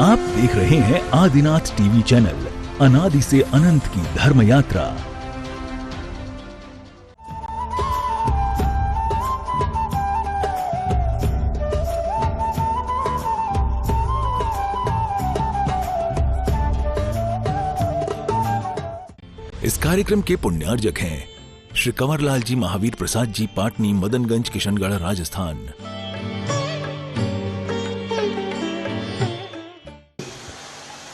आप देख रहे हैं आदिनाथ टीवी चैनल, अनादि से अनंत की धर्म यात्रा। इस कार्यक्रम के पुण्यार्जक हैं श्री कंवरलाल जी महावीर प्रसाद जी, पाटनी, मदनगंज, किशनगढ़, राजस्थान।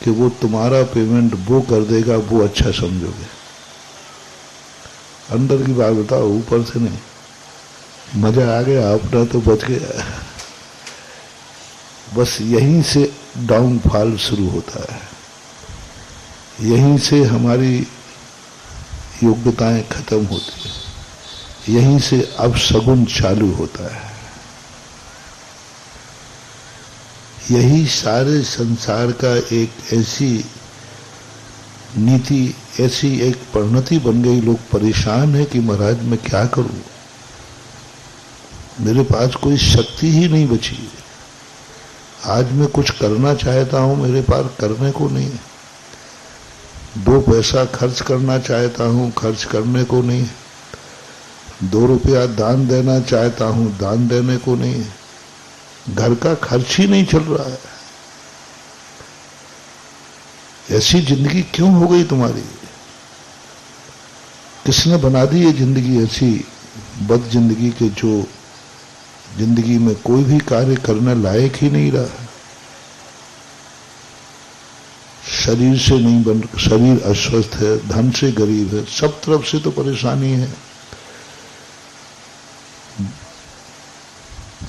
कि वो तुम्हारा पेमेंट वो कर देगा, वो अच्छा समझोगे। अंदर की बात बताओ, ऊपर से नहीं। मजा आ गया, अपना तो बच गया। बस यहीं से डाउनफॉल शुरू होता है, यहीं से हमारी योग्यताएं खत्म होती है, यहीं से अपशगुन चालू होता है। यही सारे संसार का एक ऐसी नीति, ऐसी एक परिणति बन गई। लोग परेशान है कि महाराज मैं क्या करूं, मेरे पास कोई शक्ति ही नहीं बची। आज मैं कुछ करना चाहता हूं, मेरे पास करने को नहीं। 2 पैसा खर्च करना चाहता हूं, खर्च करने को नहीं। 2 रुपया दान देना चाहता हूं, दान देने को नहीं। घर का खर्च ही नहीं चल रहा है। ऐसी जिंदगी क्यों हो गई तुम्हारी? किसने बना दी ये जिंदगी ऐसी बद जिंदगी के, जो जिंदगी में कोई भी कार्य करने लायक ही नहीं रहा। शरीर से नहीं बन, शरीर अस्वस्थ है, धन से गरीब है, सब तरफ से तो परेशानी है।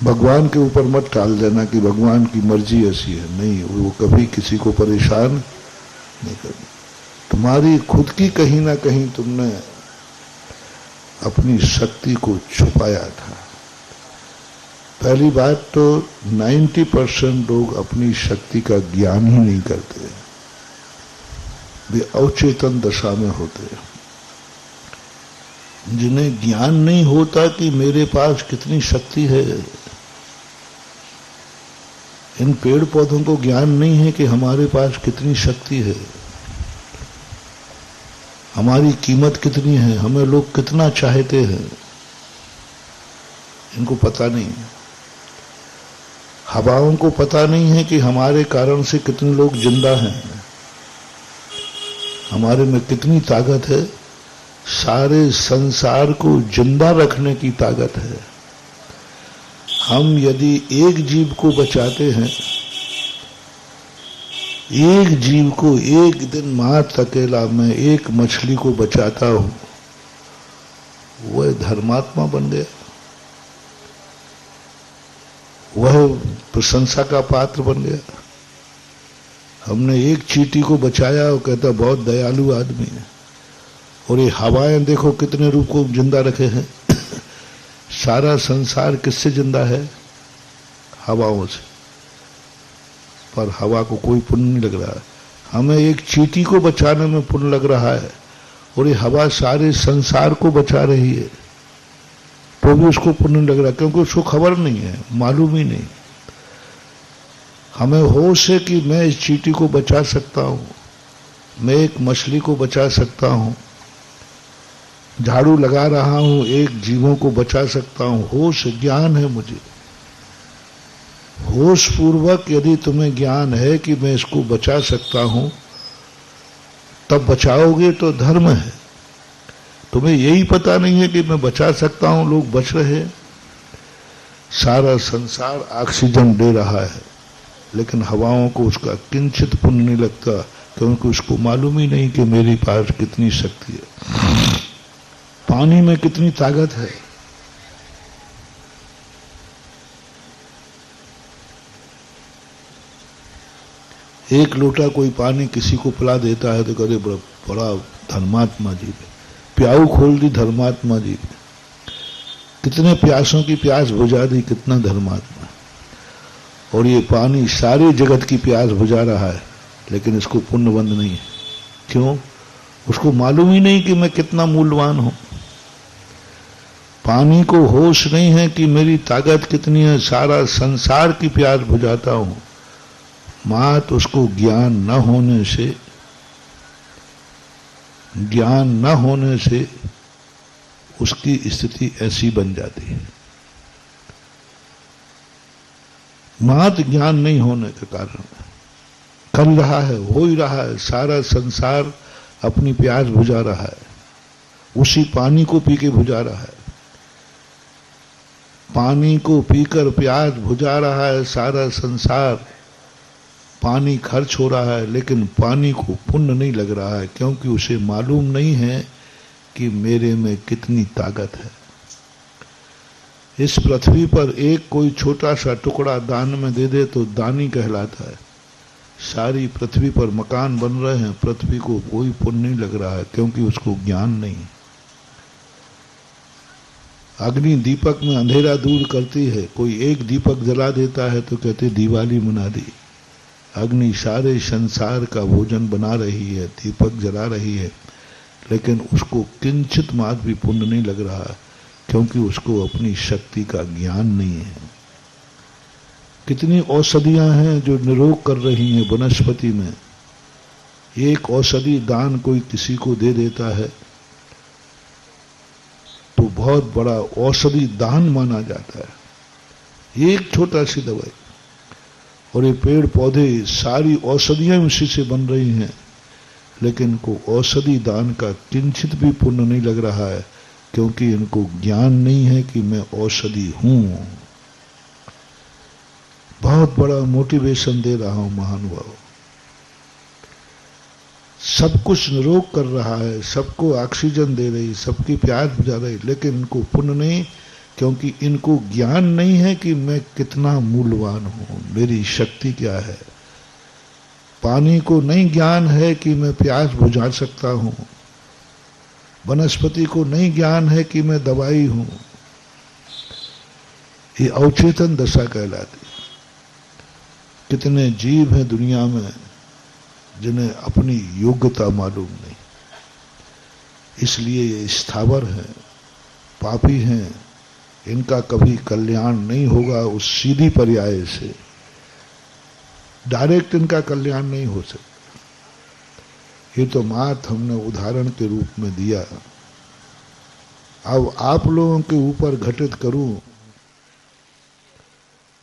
भगवान के ऊपर मत टाल देना कि भगवान की मर्जी ऐसी है। नहीं, वो कभी किसी को परेशान नहीं करती। तुम्हारी खुद की कहीं ना कहीं तुमने अपनी शक्ति को छुपाया था। पहली बात तो 90% लोग अपनी शक्ति का ज्ञान ही नहीं करते, वे अवचेतन दशा में होते हैं। जिन्हें ज्ञान नहीं होता कि मेरे पास कितनी शक्ति है। इन पेड़ पौधों को ज्ञान नहीं है कि हमारे पास कितनी शक्ति है, हमारी कीमत कितनी है, हमें लोग कितना चाहते हैं, इनको पता नहीं है। हवाओं को पता नहीं है कि हमारे कारण से कितने लोग जिंदा हैं, हमारे में कितनी ताकत है। सारे संसार को जिंदा रखने की ताकत है। हम यदि एक जीव को बचाते हैं, एक जीव को, एक दिन मात्र अकेला मैं एक मछली को बचाता हूं, वह धर्मात्मा बन गया, वह प्रशंसा का पात्र बन गया। हमने एक चींटी को बचाया, वो कहता बहुत दयालु आदमी है। और ये हवाएं देखो कितने रूप को जिंदा रखे हैं। सारा संसार किससे जिंदा है? हवाओं से। पर हवा को कोई पुण्य नहीं लग रहा है। हमें एक चींटी को बचाने में पुण्य लग रहा है, और ये हवा सारे संसार को बचा रही है, तो भी उसको पुण्य लग रहा है, क्योंकि उसको खबर नहीं है, मालूम ही नहीं। हमें होश है कि मैं इस चींटी को बचा सकता हूं, मैं एक मछली को बचा सकता हूं, झाड़ू लगा रहा हूं, एक जीवों को बचा सकता हूं। होश, ज्ञान है मुझे। होश पूर्वक यदि तुम्हें ज्ञान है कि मैं इसको बचा सकता हूं, तब बचाओगे तो धर्म है। तुम्हें यही पता नहीं है कि मैं बचा सकता हूं, लोग बच रहे हैं। सारा संसार ऑक्सीजन दे रहा है, लेकिन हवाओं को उसका किंचित पुण्य नहीं लगता, क्योंकि उसको मालूम ही नहीं कि मेरे पास कितनी शक्ति है, पानी में कितनी ताकत है। एक लोटा कोई पानी किसी को पिला देता है तो कहते बड़ा धर्मात्मा जी है। प्याऊ खोल दी धर्मात्मा जी ने, कितने प्यासों की प्यास बुझा दी, कितना धर्मात्मा। और ये पानी सारे जगत की प्यास बुझा रहा है, लेकिन इसको पुण्यबंध नहीं है। क्यों? उसको मालूम ही नहीं कि मैं कितना मूल्यवान हूं। पानी को होश नहीं है कि मेरी ताकत कितनी है, सारा संसार की प्यास बुझाता हूं। मात उसको ज्ञान न होने से उसकी स्थिति ऐसी बन जाती है। मात ज्ञान नहीं होने के कारण कर रहा है, हो ही रहा है, सारा संसार अपनी प्यास बुझा रहा है, उसी पानी को पी के बुझा रहा है, पानी को पीकर प्यास बुझा रहा है सारा संसार, पानी खर्च हो रहा है, लेकिन पानी को पुण्य नहीं लग रहा है, क्योंकि उसे मालूम नहीं है कि मेरे में कितनी ताकत है। इस पृथ्वी पर एक कोई छोटा सा टुकड़ा दान में दे दे तो दानी कहलाता है। सारी पृथ्वी पर मकान बन रहे हैं, पृथ्वी को कोई पुण्य नहीं लग रहा है, क्योंकि उसको ज्ञान नहीं। अग्नि दीपक में अंधेरा दूर करती है, कोई एक दीपक जला देता है तो कहते दिवाली मना दी। अग्नि सारे संसार का भोजन बना रही है, दीपक जला रही है, लेकिन उसको किंचित मात्र भी पुण्य नहीं लग रहा है, क्योंकि उसको अपनी शक्ति का ज्ञान नहीं है। कितनी औषधियां हैं जो निरोग कर रही हैं वनस्पति में। एक औषधि दान कोई किसी को दे देता है तो बहुत बड़ा औषधि दान माना जाता है, एक छोटा सी दवाई। और ये पेड़ पौधे सारी औषधियां उसी से बन रही हैं, लेकिन इनको औषधि दान का किंचित भी पुण्य नहीं लग रहा है, क्योंकि इनको ज्ञान नहीं है कि मैं औषधि हूं। बहुत बड़ा मोटिवेशन दे रहा हूं महानुभाव। सब कुछ निरोग कर रहा है, सबको ऑक्सीजन दे रही, सबकी प्यास बुझा रही, लेकिन इनको पुण्य नहीं, क्योंकि इनको ज्ञान नहीं है कि मैं कितना मूल्यवान हूं, मेरी शक्ति क्या है। पानी को नहीं ज्ञान है कि मैं प्यास बुझा सकता हूं, वनस्पति को नहीं ज्ञान है कि मैं दवाई हूं। ये अवचेतन दशा कहलाती। कितने जीव हैं दुनिया में जिन्हें अपनी योग्यता मालूम नहीं, इसलिए ये स्थावर हैं, पापी हैं, इनका कभी कल्याण नहीं होगा। उस सीधी पर्याय से डायरेक्ट इनका कल्याण नहीं हो सकता। ये तो मात्र हमने उदाहरण के रूप में दिया। अब आप लोगों के ऊपर घटित करूं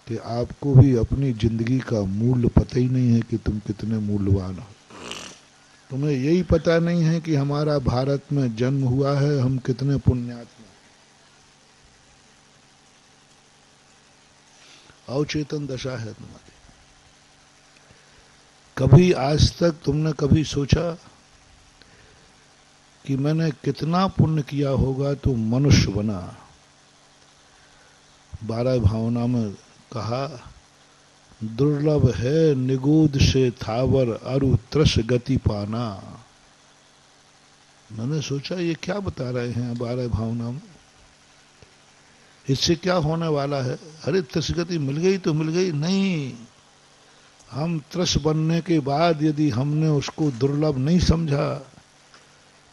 कि आपको भी अपनी जिंदगी का मूल्य पता ही नहीं है कि तुम कितने मूल्यवान हो। तुम्हें यही पता नहीं है कि हमारा भारत में जन्म हुआ है, हम कितने पुण्यात्मा। अवचेतन दशा है तुम्हारी। कभी आज तक तुमने कभी सोचा कि मैंने कितना पुण्य किया होगा तो मनुष्य बना। 12 भावना में कहा, दुर्लभ है निगूद से थावर अरु त्रस गति पाना। मैंने सोचा ये क्या बता रहे हैं 12 भावना में, इससे क्या होने वाला है। अरे त्रस गति मिल गई तो मिल गई, नहीं, हम त्रस बनने के बाद यदि हमने उसको दुर्लभ नहीं समझा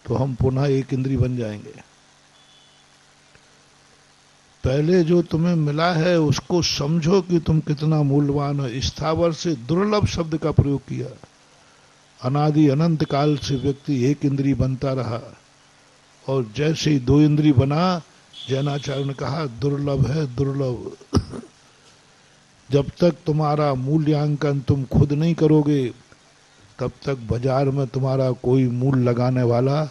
तो हम पुनः एक इंद्री बन जाएंगे। पहले जो तुम्हें मिला है उसको समझो कि तुम कितना मूल्यवान हो। स्थावर से दुर्लभ शब्द का प्रयोग किया। अनादि अनंत काल से व्यक्ति एक इंद्री बनता रहा, और जैसे ही 2 इंद्री बना, जैनाचार्य ने कहा दुर्लभ है, दुर्लभ। जब तक तुम्हारा मूल्यांकन तुम खुद नहीं करोगे, तब तक बाजार में तुम्हारा कोई मूल्य लगाने वाला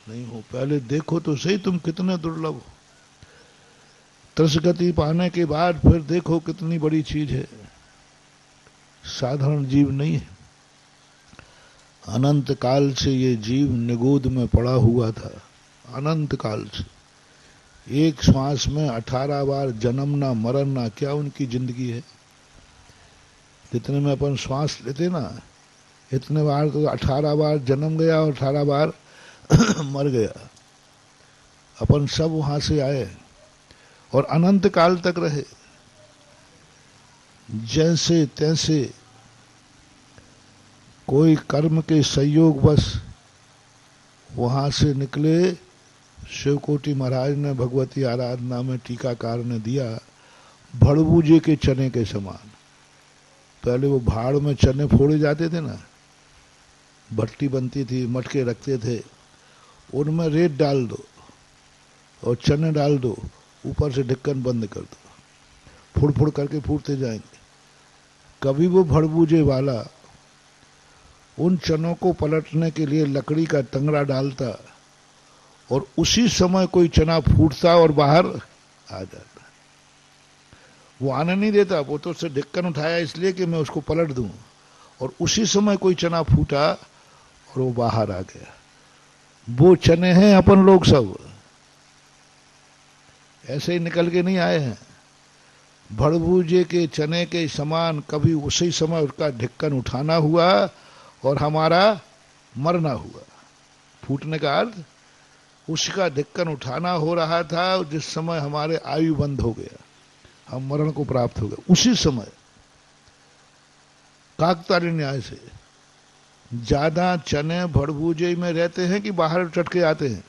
नहीं हो। पहले देखो तो सही तुम कितने दुर्लभ हो। त्रस गति पाने के बाद फिर देखो कितनी बड़ी चीज है। साधारण जीव नहीं है। अनंत काल से ये जीव निगोद में पड़ा हुआ था, अनंत काल से। एक श्वास में 18 बार जन्मना मरना, क्या उनकी जिंदगी है। जितने में अपन श्वास लेते ना, इतने बार तो 18 बार जन्म गया और 18 बार मर गया। अपन सब वहां से आए और अनंत काल तक रहे। जैसे तैसे कोई कर्म के संयोग बस वहां से निकले। शिवकोटि महाराज ने भगवती आराधना में टीकाकार ने दिया, भड़बूजे के चने के समान। पहले वो भाड़ में चने फोड़े जाते थे ना, भट्टी बनती थी, मटके रखते थे, उनमें रेत डाल दो और चने डाल दो, ऊपर से ढक्कन बंद कर दो, फुड़ फुड़ करके फूटते जाएंगे। कभी वो भड़बूजे वाला उन चनों को पलटने के लिए लकड़ी का टंगरा डालता और उसी समय कोई चना फूटता और बाहर आ जाता। वो आने नहीं देता, वो तो उससे ढक्कन उठाया इसलिए कि मैं उसको पलट दूं, और उसी समय कोई चना फूटा और वो बाहर आ गया। वो चने हैं अपन लोग सब, ऐसे ही निकल के नहीं आए हैं। भड़बूजे के चने के समान कभी उसी समय उसका ढक्कन उठाना हुआ और हमारा मरना हुआ। फूटने का अर्थ उसका ढक्कन उठाना हो रहा था जिस समय हमारे आयु बंद हो गया, हम मरण को प्राप्त हो गए। उसी समय काकतालीय न्याय से ज्यादा चने भड़बूजे में रहते हैं कि बाहर चटके आते हैं?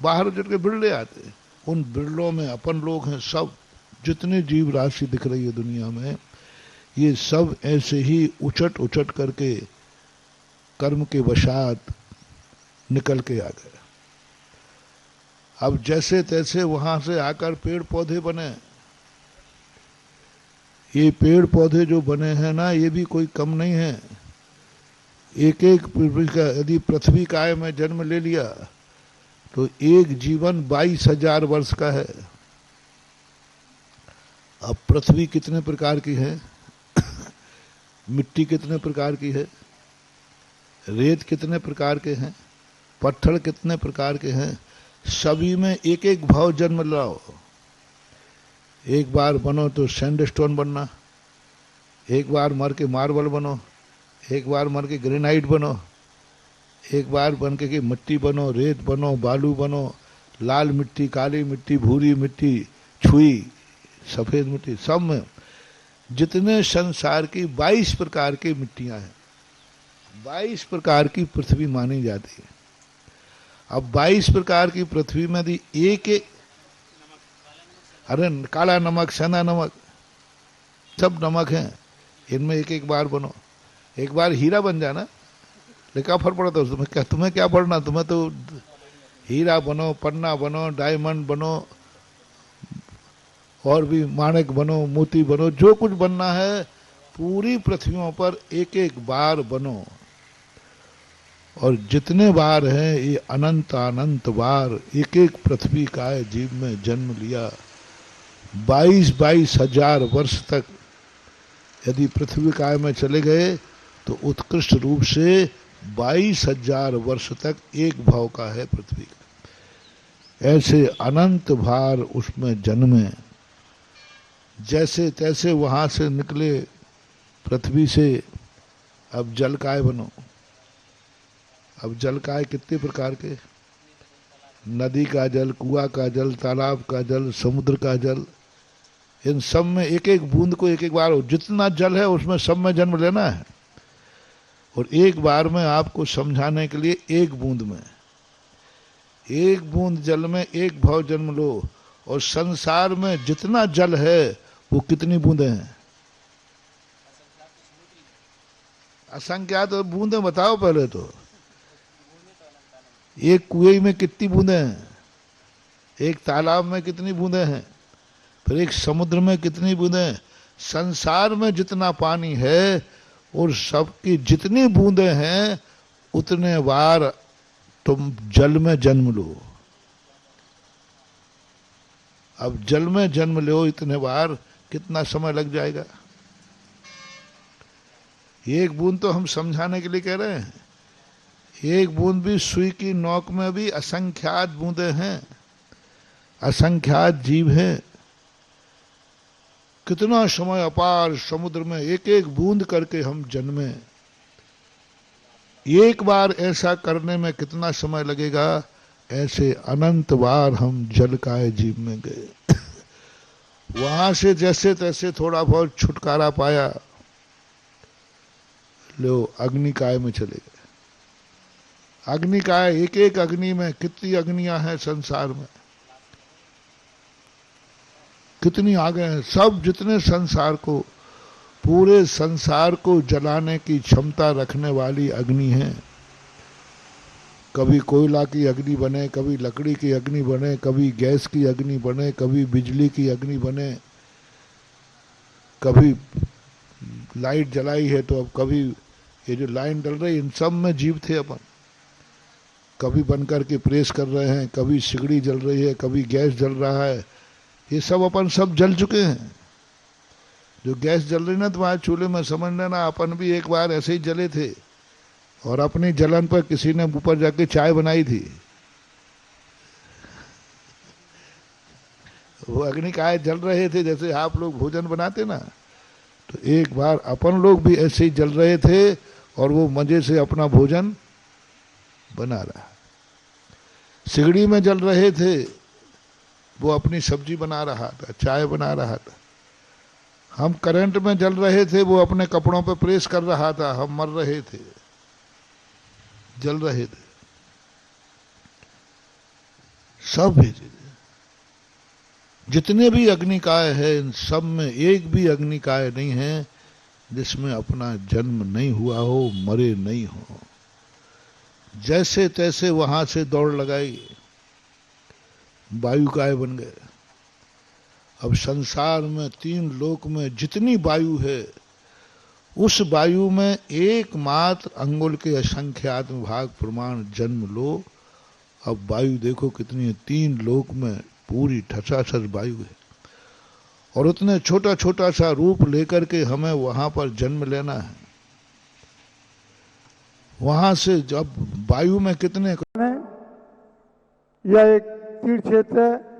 बाहर चटके बिरले आते हैं। उन बिरलों में अपन लोग हैं। सब जितने जीव राशि दिख रही है दुनिया में, ये सब ऐसे ही उचट उचट करके कर्म के वशात निकल के आ गए। अब जैसे तैसे वहां से आकर पेड़ पौधे बने। ये पेड़ पौधे जो बने हैं ना, ये भी कोई कम नहीं है। एक एक यदि पृथ्वी काय में जन्म ले लिया तो एक जीवन 22,000 वर्ष का है। अब पृथ्वी कितने प्रकार की है, मिट्टी कितने प्रकार की है, रेत कितने प्रकार के हैं, पत्थर कितने प्रकार के हैं, सभी में एक एक भाव जन्म लाओ। एक बार बनो तो सैंडस्टोन बनना, एक बार मर के मार्बल बनो, एक बार मर के ग्रेनाइट बनो, एक बार बन के मिट्टी बनो, रेत बनो, बालू बनो, लाल मिट्टी, काली मिट्टी, भूरी मिट्टी, छुई, सफेद मिट्टी, सब में जितने संसार की 22 प्रकार की मिट्टियां हैं, 22 प्रकार की पृथ्वी मानी जाती है। अब 22 प्रकार की पृथ्वी में यदि एक एक, अरे काला नमक, सेंधा नमक, सब नमक हैं, इनमें एक एक बार बनो। एक बार हीरा बन जाना, लेकिन क्या फर्क पड़ता है तुम्हें क्या पढ़ना, तुम्हें तो हीरा बनो, पन्ना बनो, डायमंड बनो, और भी माणिक बनो, मोती बनो, जो कुछ बनना है पूरी पृथ्वियों पर एक एक बार बनो। और जितने बार हैं ये अनंत अनंत बार एक एक पृथ्वी का जीव में जन्म लिया। 22,000 वर्ष तक यदि पृथ्वी काय में चले गए तो उत्कृष्ट रूप से 22,000 वर्ष तक एक भाव का है पृथ्वी का। ऐसे अनंत भार उसमें जन्मे। जैसे तैसे वहां से निकले पृथ्वी से। अब जल काय बनो। अब जल काय कितने प्रकार के, नदी का जल, कुआं का जल, तालाब का जल, समुद्र का जल, इन सब में एक एक बूंद को एक एक बार, जितना जल है उसमें सब में जन्म लेना है। और एक बार में आपको समझाने के लिए एक बूंद में, एक बूंद जल में एक भाव जन्म लो। और संसार में जितना जल है वो कितनी बूंदें हैं? असंख्यात तो बूंदें बताओ पहले तो। एक कुएं में कितनी बूंदें हैं, एक तालाब में कितनी बूंदें हैं, फिर एक समुद्र में कितनी बूंदें। संसार में जितना पानी है और सबकी जितनी बूंदें हैं उतने बार तुम जल में जन्म लो। अब जल में जन्म लो इतने बार, कितना समय लग जाएगा? एक बूंद तो हम समझाने के लिए कह रहे हैं। एक बूंद भी, सुई की नोक में भी असंख्यात बूंदें हैं, असंख्यात जीव हैं। कितना समय अपार समुद्र में एक एक बूंद करके हम जन्मे। एक बार ऐसा करने में कितना समय लगेगा? ऐसे अनंत बार हम जल काय जीव में गए। वहां से जैसे तैसे थोड़ा बहुत छुटकारा पाया, लो अग्नि काय में चले गए। अग्नि काय, एक एक अग्नि में कितनी अग्नियां हैं संसार में, कितनी आगे हैं। सब जितने संसार को पूरे संसार को जलाने की क्षमता रखने वाली अग्नि है। कभी कोयला की अग्नि बने, कभी लकड़ी की अग्नि बने, कभी गैस की अग्नि बने, कभी बिजली की अग्नि बने, कभी लाइट जलाई है तो अब कभी ये जो लाइन डल रही, इन सब में जीव थे अपन। कभी बनकर के प्रेस कर रहे हैं, कभी सिगड़ी जल रही है, कभी गैस जल रहा है, ये सब अपन सब जल चुके हैं। जो गैस जल रही ना तुम्हारे चूल्हे में, समझ लेना अपन भी एक बार ऐसे ही जले थे और अपनी जलन पर किसी ने ऊपर जाके चाय बनाई थी। वो अग्नि काय जल रहे थे जैसे आप लोग भोजन बनाते ना, तो एक बार अपन लोग भी ऐसे ही जल रहे थे और वो मजे से अपना भोजन बना रहा। सिगड़ी में जल रहे थे, वो अपनी सब्जी बना रहा था, चाय बना रहा था। हम करंट में जल रहे थे, वो अपने कपड़ों पे प्रेस कर रहा था। हम मर रहे थे, जल रहे थे, सब भेजे। जितने भी अग्निकाय है, इन सब में एक भी अग्निकाय नहीं है जिसमें अपना जन्म नहीं हुआ हो, मरे नहीं हो। जैसे तैसे वहां से दौड़ लगाई, वायुकाय बन गए। अब संसार में 3 लोक में जितनी वायु है, उस वायु में एकमात्र अंगुल के असंख्यात्म भाग प्रमाण जन्म लो। अब वायु देखो कितनी है, 3 लोक में पूरी ठसाठस वायु है। और उतने छोटा छोटा सा रूप लेकर के हमें वहां पर जन्म लेना है। वहां से जब वायु में कितने, यह एक तीर्थ क्षेत्र है।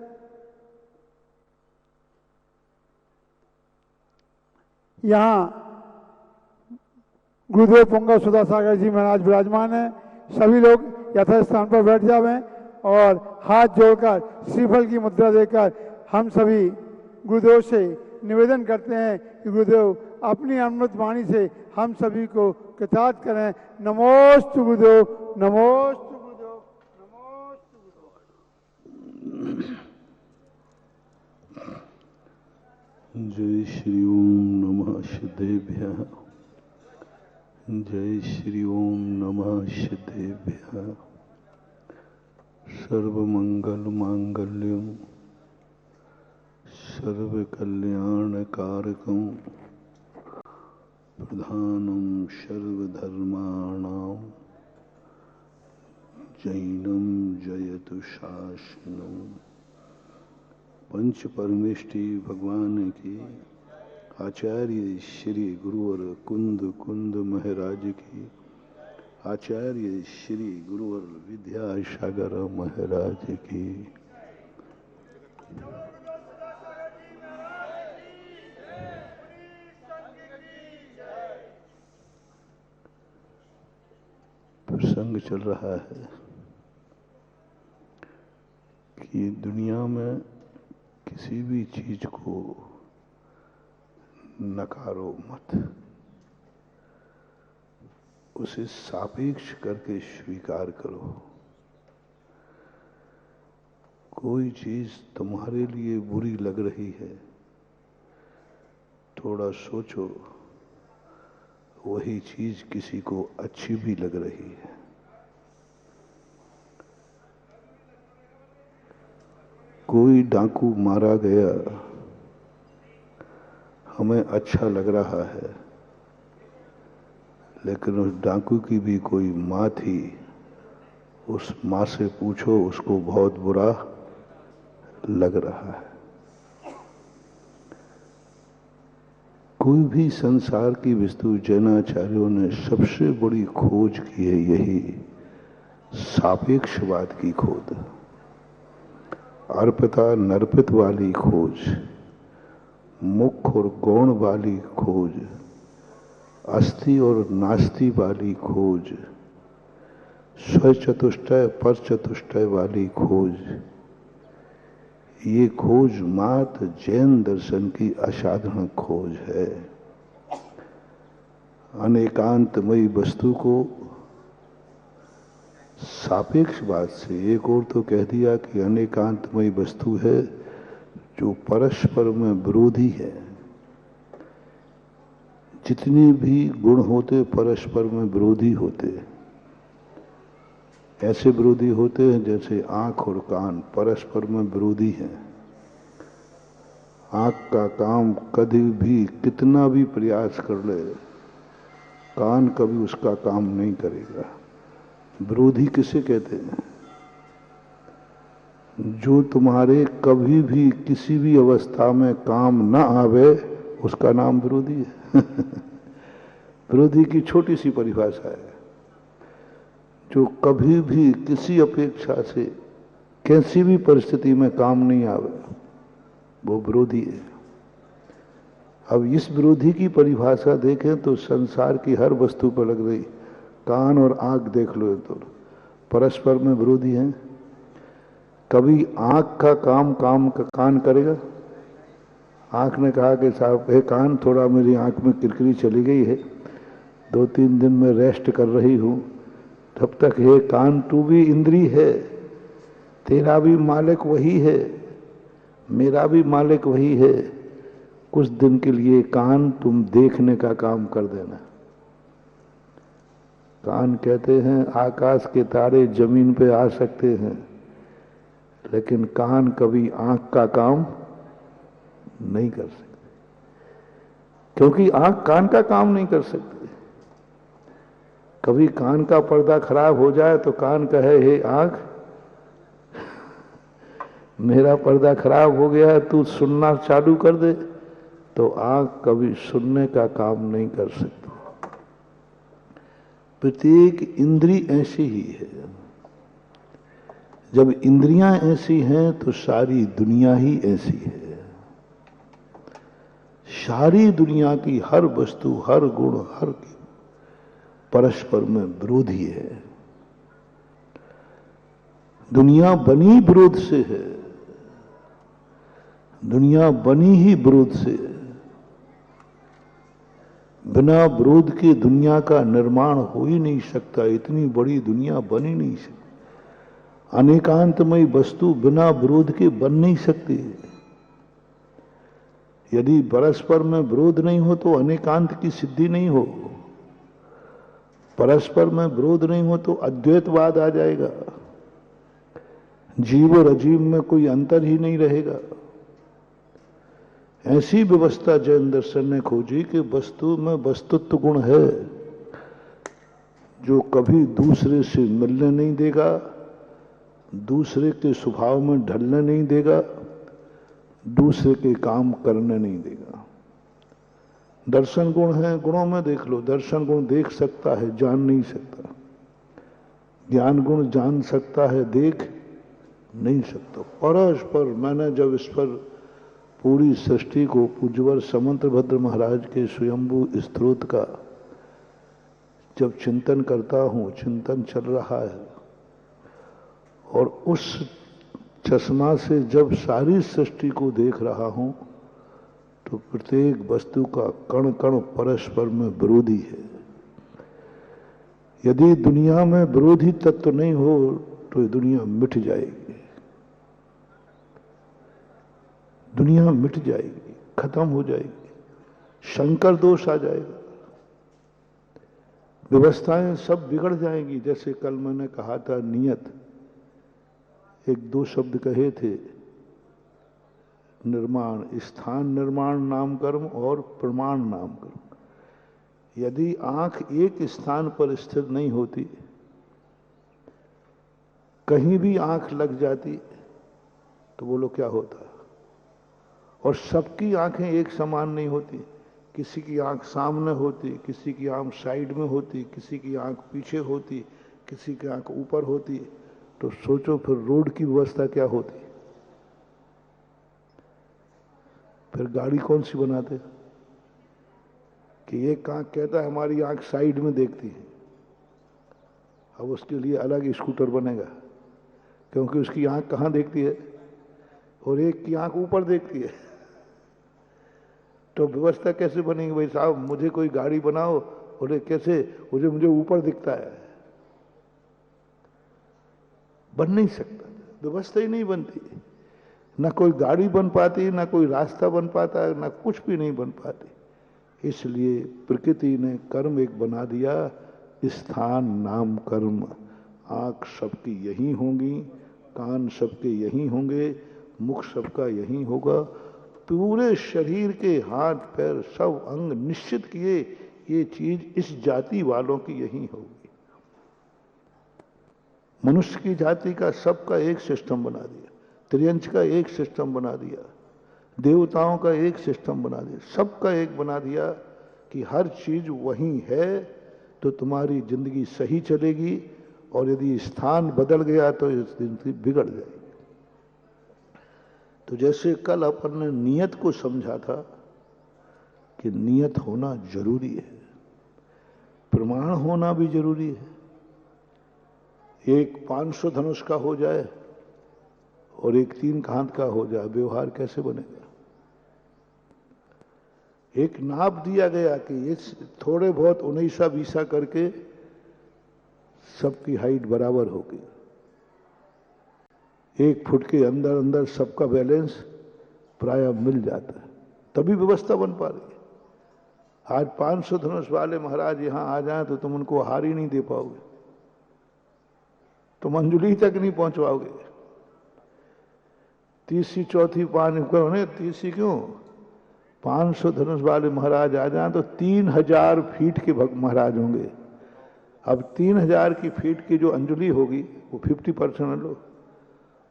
यहाँ गुरुदेव पुंगा सुधा सागर जी महाराज विराजमान है। सभी लोग यथास्थान पर बैठ जावें और हाथ जोड़कर श्रीफल की मुद्रा देकर हम सभी गुरुदेव से निवेदन करते हैं कि गुरुदेव अपनी अमृत वाणी से हम सभी को कृतार्थ करें। नमोस्तु गुरुदेव, नमोस्तु गुरुदेव, नमोस्तु गुरुदेव। जय श्री ओम नमः सिद्धेभ्यः। जय श्री ओम नमः सिद्धेभ्यः। सर्वमंगल मांगल्यम सर्वकल्याणकारकं प्रधानं सर्वधर्माणां जैनं जयतु शासनं। पंच परमेष्टि भगवान की, आचार्य श्री गुरुवर कुंद कुंद महाराज की, आचार्य श्री गुरुवर विद्यासागर महाराज की। प्रसंग चल रहा है कि दुनिया में किसी भी चीज को नकारो मत, उसे सापेक्ष करके स्वीकार करो। कोई चीज तुम्हारे लिए बुरी लग रही है, थोड़ा सोचो, वही चीज किसी को अच्छी भी लग रही है। कोई डाकू मारा गया, हमें अच्छा लग रहा है, लेकिन उस डाकू की भी कोई माँ थी, उस माँ से पूछो, उसको बहुत बुरा लग रहा है। कोई भी संसार की वस्तु, जैनाचार्यों ने सबसे बड़ी खोज की है यही सापेक्षवाद की खोज, अर्पिता नर्पित वाली खोज, मुख्य और गौण वाली खोज, अस्थि और नास्ति वाली खोज, स्वचतुष्टय पर चतुष्टय वाली खोज। ये खोज मात्र जैन दर्शन की असाधारण खोज है। अनेकांतमयी वस्तु को सापेक्षवाद से एक और तो कह दिया कि अनेकांतमयी वस्तु है जो परस्पर में विरोधी है। जितने भी गुण होते परस्पर में विरोधी होते, ऐसे विरोधी होते हैं जैसे आंख और कान परस्पर में विरोधी हैं। आंख का काम कभी भी कितना भी प्रयास कर ले, कान कभी उसका काम नहीं करेगा। विरोधी किसे कहते हैं? जो तुम्हारे कभी भी किसी भी अवस्था में काम न आवे, उसका नाम विरोधी है। विरोधी की छोटी सी परिभाषा है। जो कभी भी किसी अपेक्षा से कैसी भी परिस्थिति में काम नहीं आवे, वो विरोधी है। अब इस विरोधी की परिभाषा देखें तो संसार की हर वस्तु पर लग रही। कान और आंख देख लो, तो परस्पर में विरोधी हैं। कभी आंख का काम कान करेगा? आंख ने कहा कि साहब हे कान, थोड़ा मेरी आंख में किरकिरी चली गई है, 2-3 दिन में रेस्ट कर रही हूं, तब तक हे कान तू भी इंद्री है, तेरा भी मालिक वही है, मेरा भी मालिक वही है। कुछ दिन के लिए कान तुम देखने का काम कर देना। कान कहते हैं आकाश के तारे जमीन पे आ सकते हैं, लेकिन कान कभी आंख का काम नहीं कर सकते, क्योंकि आंख कान का काम नहीं कर सकती। कभी कान का पर्दा खराब हो जाए तो कान कहे हे आंख, मेरा पर्दा खराब हो गया है, तू सुनना चालू कर दे, तो आंख कभी सुनने का काम नहीं कर सकती। प्रत्येक इंद्री ऐसी ही है। जब इंद्रियां ऐसी हैं तो सारी दुनिया ही ऐसी है। सारी दुनिया की हर वस्तु, हर गुण, हर परस्पर में विरोधी है। दुनिया बनी विरोध से है। दुनिया बनी ही विरोध से है। बिना विरोध के दुनिया का निर्माण हो ही नहीं सकता। इतनी बड़ी दुनिया बन ही नहीं सकती। अनेकांतमयी वस्तु बिना विरोध के बन नहीं सकती। यदि परस्पर में विरोध नहीं हो तो अनेकांत की सिद्धि नहीं हो। परस्पर में विरोध नहीं हो तो अद्वैतवाद आ जाएगा। जीव और अजीव में कोई अंतर ही नहीं रहेगा। ऐसी व्यवस्था जैन दर्शन ने खोजी कि वस्तु में वस्तुत्व गुण है, जो कभी दूसरे से मिलने नहीं देगा, दूसरे के स्वभाव में ढलने नहीं देगा, दूसरे के काम करने नहीं देगा। दर्शन गुण है, गुणों में देख लो। दर्शन गुण देख सकता है, जान नहीं सकता। ज्ञान गुण जान सकता है, देख नहीं सकता। परस्पर मैंने जब इस पर पूरी सृष्टि को पूज्यवर समंतभद्र महाराज के स्वयंभू स्तोत्र का जब चिंतन करता हूं, चिंतन चल रहा है, और उस चश्मा से जब सारी सृष्टि को देख रहा हूं, तो प्रत्येक वस्तु का कण कण परस्पर में विरोधी है। यदि दुनिया में विरोधी तत्व नहीं हो तो ये दुनिया मिट जाएगी। दुनिया मिट जाएगी, खत्म हो जाएगी, शंकर दोष आ जाएगा, व्यवस्थाएं सब बिगड़ जाएंगी। जैसे कल मैंने कहा था, नियत 1-2 शब्द कहे थे, निर्माण, स्थान निर्माण नाम कर्म और प्रमाण नाम कर्म। यदि आंख एक स्थान पर स्थिर नहीं होती, कहीं भी आंख लग जाती, तो बोलो क्या होता। और सबकी आंखें एक समान नहीं होती। किसी की आंख सामने होती, किसी की आंख साइड में होती, किसी की आंख पीछे होती, किसी की आंख ऊपर होती। तो सोचो फिर रोड की व्यवस्था क्या होती। फिर गाड़ी कौन सी बनाते कि एक आंख कहता है हमारी आंख साइड में देखती है, अब उसके लिए अलग स्कूटर बनेगा, क्योंकि उसकी आंख कहां देखती है, और एक की आंख ऊपर देखती है। तो व्यवस्था कैसे बनेगी? भाई साहब मुझे कोई गाड़ी बनाओ, बोले कैसे? मुझे ऊपर दिखता है। बन नहीं सकता, व्यवस्था ही नहीं बनती। ना कोई गाड़ी बन पाती, ना कोई रास्ता बन पाता, ना कुछ भी नहीं बन पाती। इसलिए प्रकृति ने कर्म एक बना दिया, स्थान नाम कर्म। आंख सबकी यही होंगी, कान सबके यही होंगे, मुख सबका यही होगा, पूरे शरीर के हाथ पैर सब अंग निश्चित किए, ये चीज इस जाति वालों की यही होगी। मनुष्य की जाति का सबका एक सिस्टम बना दिया, त्रियंच का एक सिस्टम बना दिया, देवताओं का एक सिस्टम बना दिया, सबका एक बना दिया कि हर चीज वही है तो तुम्हारी जिंदगी सही चलेगी, और यदि स्थान बदल गया तो जिंदगी बिगड़ जाएगी। तो जैसे कल अपन ने नियत को समझा था कि नियत होना जरूरी है, प्रमाण होना भी जरूरी है। एक 500 धनुष का हो जाए और एक 3 कांध का हो जाए, व्यवहार कैसे बनेगा? एक नाप दिया गया कि ये थोड़े बहुत 19-20 करके सबकी हाइट बराबर होगी, 1 फुट के अंदर अंदर सबका बैलेंस प्राय मिल जाता है, तभी व्यवस्था बन पा रही है। आज 500 धनुष वाले महाराज यहां आ जाएं तो तुम उनको हार ही नहीं दे पाओगे, तुम अंजुली तक नहीं पहुंचवाओगे। तीसरी चौथी 5 करो, तीसरी क्यों, 500 धनुष वाले महाराज आ जाएं तो 3000 फीट के महाराज होंगे। अब 3000 की फीट की जो अंजुली होगी वो 50% लो,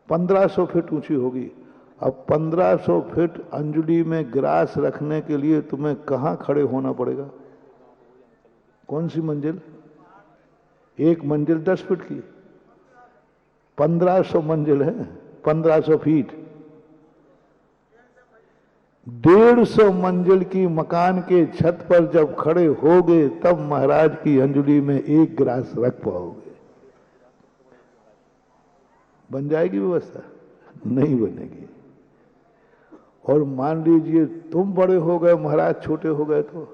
1500 फीट ऊंची होगी। अब 1500 फीट अंजुली में ग्रास रखने के लिए तुम्हें कहां खड़े होना पड़ेगा? कौन सी मंजिल? एक मंजिल 10 फीट की, 1500 मंजिल है, 1500 फीट, 150 मंजिल की मकान के छत पर जब खड़े होगे तब महाराज की अंजुली में 1 ग्रास रख पाओगे। बन जाएगी व्यवस्था? नहीं बनेगी। और मान लीजिए तुम बड़े हो गए, महाराज छोटे हो गए, तो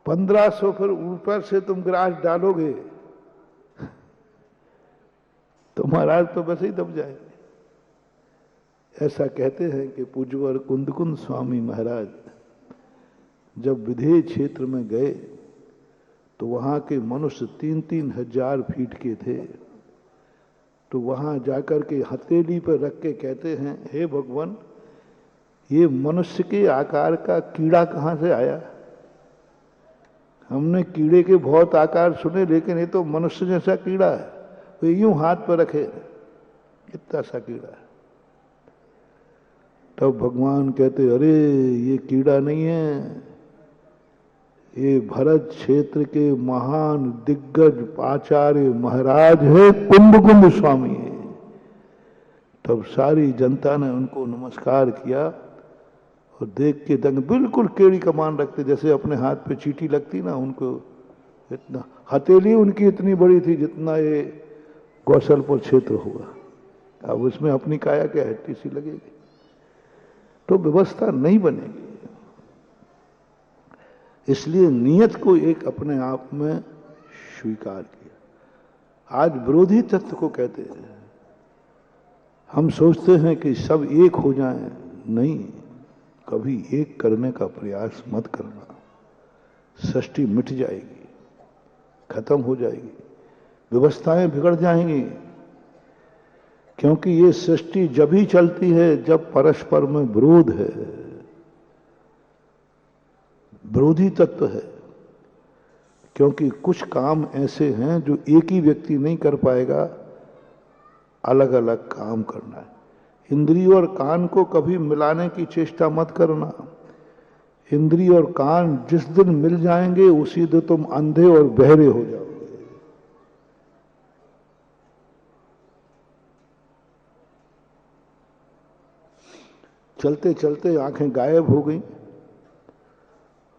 1500 फिर ऊपर से तुम ग्रास डालोगे तो महाराज तो बस ही दब जाएंगे। ऐसा कहते हैं कि पूज्यवर कुंदकुंद स्वामी महाराज जब विधेय क्षेत्र में गए तो वहां के मनुष्य 3-3 हजार फीट के थे। तो वहां जाकर के हथेली पर रख के कहते हैं, हे भगवान, ये मनुष्य के आकार का कीड़ा कहां से आया? हमने कीड़े के बहुत आकार सुने, लेकिन ये तो मनुष्य जैसा कीड़ा है, तो यूं हाथ पर रखे, इतना सा कीड़ा है। तब भगवान कहते, अरे ये कीड़ा नहीं है, ये भरत क्षेत्र के महान दिग्गज आचार्य महाराज है, कुंदकुंद स्वामी है। तब सारी जनता ने उनको नमस्कार किया और देख के दंग, बिल्कुल केड़ी कमान रखते, जैसे अपने हाथ पे चीटी लगती ना, उनको इतना, हथेली उनकी इतनी बड़ी थी जितना ये कौशलपुर क्षेत्र हुआ। अब उसमें अपनी काया क्या हट्टी सी लगेगी, तो व्यवस्था नहीं बनेगी। इसलिए नियत को एक अपने आप में स्वीकार किया। आज विरोधी तत्व को कहते हैं, हम सोचते हैं कि सब एक हो जाएं, नहीं, कभी एक करने का प्रयास मत करना, सृष्टि मिट जाएगी, खत्म हो जाएगी, व्यवस्थाएं बिगड़ जाएंगी। क्योंकि ये सृष्टि जब ही चलती है जब परस्पर में विरोध है, विरोधी तत्व है। क्योंकि कुछ काम ऐसे हैं जो एक ही व्यक्ति नहीं कर पाएगा, अलग अलग काम करना है। इंद्रिय और कान को कभी मिलाने की चेष्टा मत करना। इंद्रिय और कान जिस दिन मिल जाएंगे उसी दिन तुम अंधे और बहरे हो जाओगे। चलते चलते आंखें गायब हो गई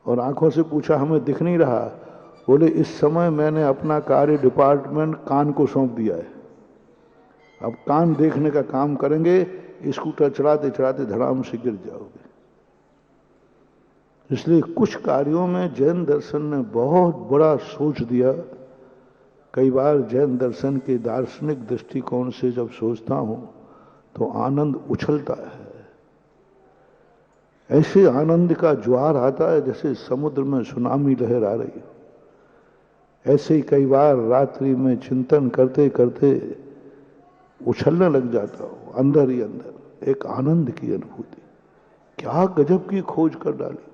और आंखों से पूछा, हमें दिख नहीं रहा। बोले, इस समय मैंने अपना कार्य डिपार्टमेंट कान को सौंप दिया है, अब कान देखने का काम करेंगे, स्कूटर चलाते चलाते धड़ाम से गिर जाओगे। इसलिए कुछ कार्यों में जैन दर्शन ने बहुत बड़ा सोच दिया। कई बार जैन दर्शन के दार्शनिक दृष्टिकोण से जब सोचता हूं तो आनंद उछलता है। ऐसे आनंद का ज्वार आता है जैसे समुद्र में सुनामी लहर आ रही हो। ऐसे ही कई बार रात्रि में चिंतन करते करते उछलने लग जाता हो, अंदर ही अंदर एक आनंद की अनुभूति। क्या गजब की खोज कर डाली।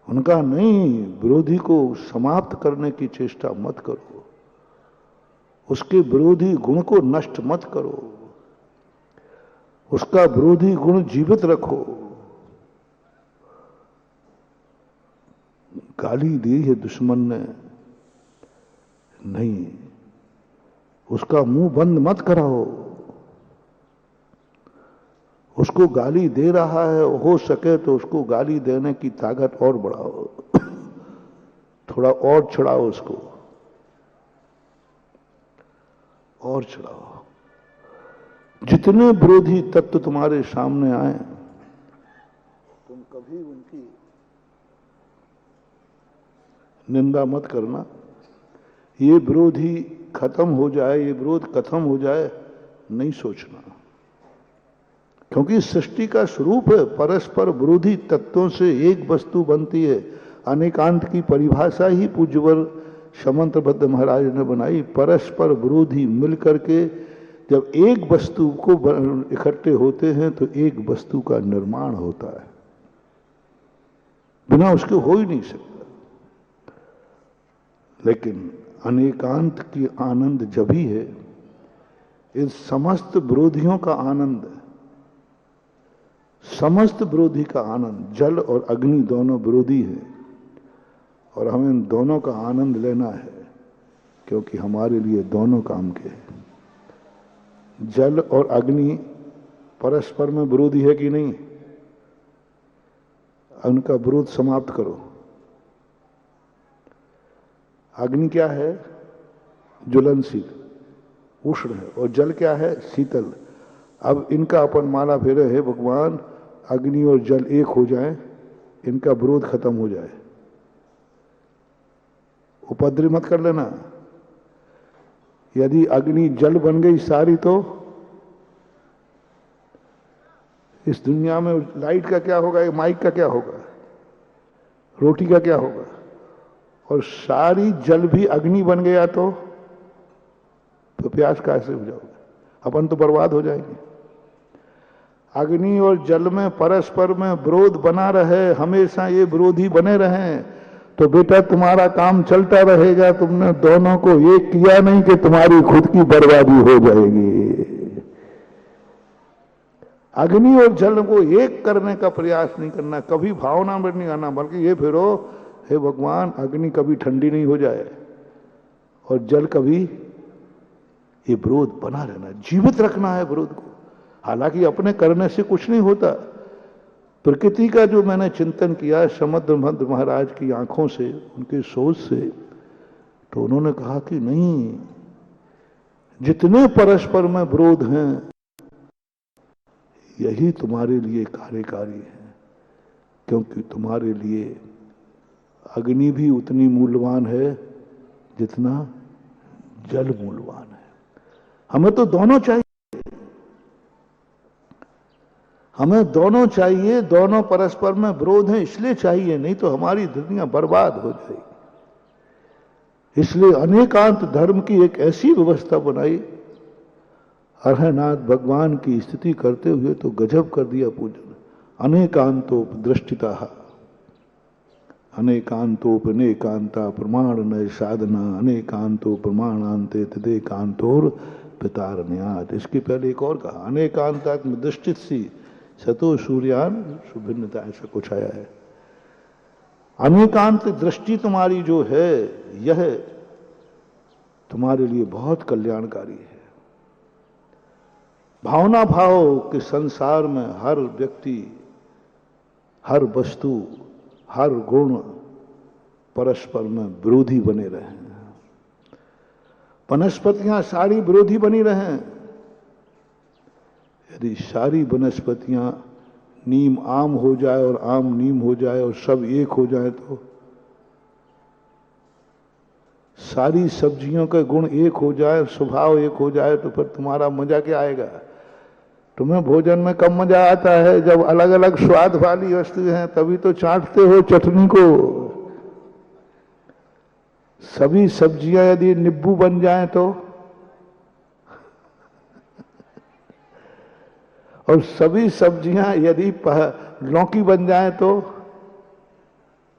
उनका नहीं, विरोधी को समाप्त करने की चेष्टा मत करो, उसके विरोधी गुण को नष्ट मत करो, उसका विरोधी गुण जीवित रखो। गाली दी है दुश्मन ने, नहीं, उसका मुंह बंद मत कराओ। उसको गाली दे रहा है, हो सके तो उसको गाली देने की ताकत और बढ़ाओ, थोड़ा और चढ़ाओ, उसको और चढ़ाओ। जितने विरोधी तत्व तुम्हारे सामने आए, तुम कभी उनकी निंदा मत करना। ये विरोधी खत्म हो जाए, ये विरोध खत्म हो जाए, नहीं सोचना। क्योंकि सृष्टि का स्वरूप है, परस्पर विरोधी तत्वों से एक वस्तु बनती है। अनेकांत की परिभाषा ही पूज्यवर समंतभद्र महाराज ने बनाई। परस्पर विरोधी मिलकर के जब एक वस्तु को इकट्ठे होते हैं तो एक वस्तु का निर्माण होता है, बिना उसके हो ही नहीं सकता। लेकिन अनेकांत की आनंद जब ही है, इन समस्त विरोधियों का आनंद, समस्त विरोधी का आनंद। जल और अग्नि दोनों विरोधी हैं और हमें इन दोनों का आनंद लेना है, क्योंकि हमारे लिए दोनों काम के हैं। जल और अग्नि परस्पर में विरोधी है कि नहीं? उनका विरोध समाप्त करो। अग्नि क्या है? ज्वलनशील, उष्ण है, और जल क्या है? शीतल। अब इनका अपन माला फेरे है, भगवान अग्नि और जल एक हो जाए, इनका विरोध खत्म हो जाए। उपद्रव मत कर लेना। यदि अग्नि जल बन गई सारी, तो इस दुनिया में लाइट का क्या होगा, माइक का क्या होगा, रोटी का क्या होगा? और सारी जल भी अग्नि बन गया तो प्यास कैसे हो जाओगे? अपन तो बर्बाद हो जाएंगे। अग्नि और जल में परस्पर में विरोध बना रहे, हमेशा ये विरोधी बने रहें, तो बेटा तुम्हारा काम चलता रहेगा। तुमने दोनों को एक किया नहीं कि तुम्हारी खुद की बर्बादी हो जाएगी। अग्नि और जल को एक करने का प्रयास नहीं करना, कभी भावना में नहीं आना, बल्कि ये फिरो, हे भगवान अग्नि कभी ठंडी नहीं हो जाए और जल कभी, ये विरोध बना रहना, जीवित रखना है विरोध को। हालांकि अपने करने से कुछ नहीं होता। प्रकृति का जो मैंने चिंतन किया समंतभद्र महाराज की आंखों से, उनके सोच से, तो उन्होंने कहा कि नहीं, जितने परस्पर में विरोध हैं यही तुम्हारे लिए कार्यकारी है, क्योंकि तुम्हारे लिए अग्नि भी उतनी मूल्यवान है जितना जल मूल्यवान है। हमें तो दोनों चाहिए, हमें दोनों चाहिए। दोनों परस्पर में विरोध है इसलिए चाहिए, नहीं तो हमारी दुनिया बर्बाद हो जाएगी। इसलिए अनेकांत धर्म की एक ऐसी व्यवस्था बनाई। अर्हनाथ भगवान की स्तुति करते हुए तो गजब कर दिया पूजन। अनेकांतोपदृष्टिता, अनेकांतोपनेकांता प्रमाण नय साधना, अनेकांतो प्रमाणांते तदेकांतोर पितारण्यात। इसके पहले एक और कहा, अनेकांतात्म दृष्टित सी सतो सूर्यान सुभिन्नता, ऐसा कुछ आया है। अनेकांत दृष्टि तुम्हारी जो है, यह तुम्हारे लिए बहुत कल्याणकारी है। भावना भाव के संसार में हर व्यक्ति, हर वस्तु, हर गुण परस्पर में विरोधी बने रहे। वनस्पतियां सारी विरोधी बनी रहें। यदि सारी वनस्पतियां नीम आम हो जाए और आम नीम हो जाए और सब एक हो जाए, तो सारी सब्जियों के गुण एक हो जाए, स्वभाव एक हो जाए, तो फिर तुम्हारा मजा क्या आएगा? तुम्हें भोजन में कम मजा आता है जब अलग अलग स्वाद वाली वस्तु हैं, तभी तो चाटते हो चटनी को। सभी सब्जियां यदि नींबू बन जाएं तो, और सभी सब्जियां यदि लौकी बन जाएं तो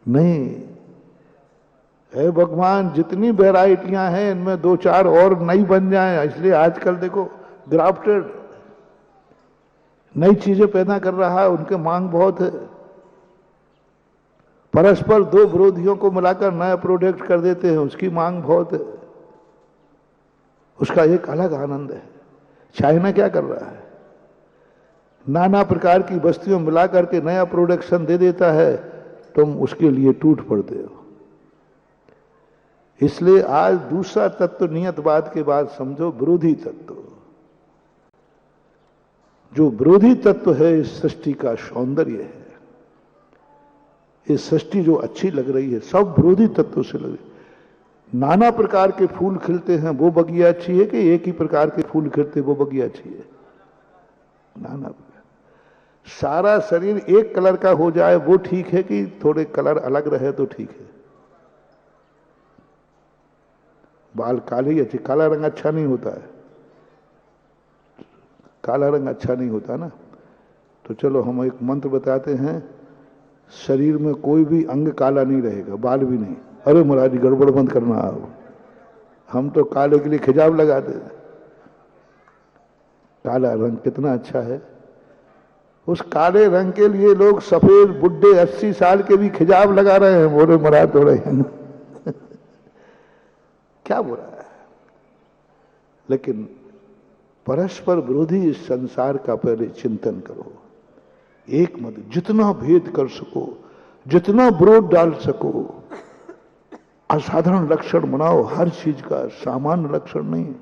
नहीं। हे भगवान, जितनी वैरायटियां हैं इनमें दो चार और नई बन जाएं। इसलिए आजकल देखो ग्राफ्टेड नई चीजें पैदा कर रहा है, उनके मांग बहुत है। परस्पर दो विरोधियों को मिलाकर नया प्रोडक्ट कर देते हैं, उसकी मांग बहुत है। उसका एक अलग आनंद है। चाइना क्या कर रहा है? नाना प्रकार की वस्तुएं मिला करके नया प्रोडक्शन दे देता है, तुम उसके लिए टूट पड़ते हो। इसलिए आज दूसरा तत्व नियतवाद के बाद समझो विरोधी तत्व। जो विरोधी तत्व है इस सृष्टि का सौंदर्य है। ये सृष्टि जो अच्छी लग रही है सब विरोधी तत्व से लग रही। नाना प्रकार के फूल खिलते हैं वो बगिया अच्छी है कि एक ही प्रकार के फूल खिलते वो बगिया अच्छी है? नाना प्रकार। सारा शरीर एक कलर का हो जाए वो ठीक है कि थोड़े कलर अलग रहे तो ठीक है? बाल काले ही अच्छे, काला रंग अच्छा नहीं होता है। काला रंग अच्छा नहीं होता ना। तो चलो हम एक मंत्र बताते हैं, शरीर में कोई भी अंग काला नहीं रहेगा, बाल भी नहीं। अरे महाराज जी गड़बड़ बंद करना आप, हम तो काले के लिए खिजाब लगाते हैं। काला रंग कितना अच्छा है। उस काले रंग के लिए लोग सफेद बुढ़े 80 साल के भी खिजाब लगा रहे हैं। बोले महाराज हो रहे हैं क्या बुरा है? लेकिन परस्पर विरोधी इस संसार का पहले चिंतन करो। एक मत, जितना भेद कर सको, जितना विरोध डाल सको, असाधारण लक्षण बनाओ। हर चीज का सामान्य लक्षण नहीं।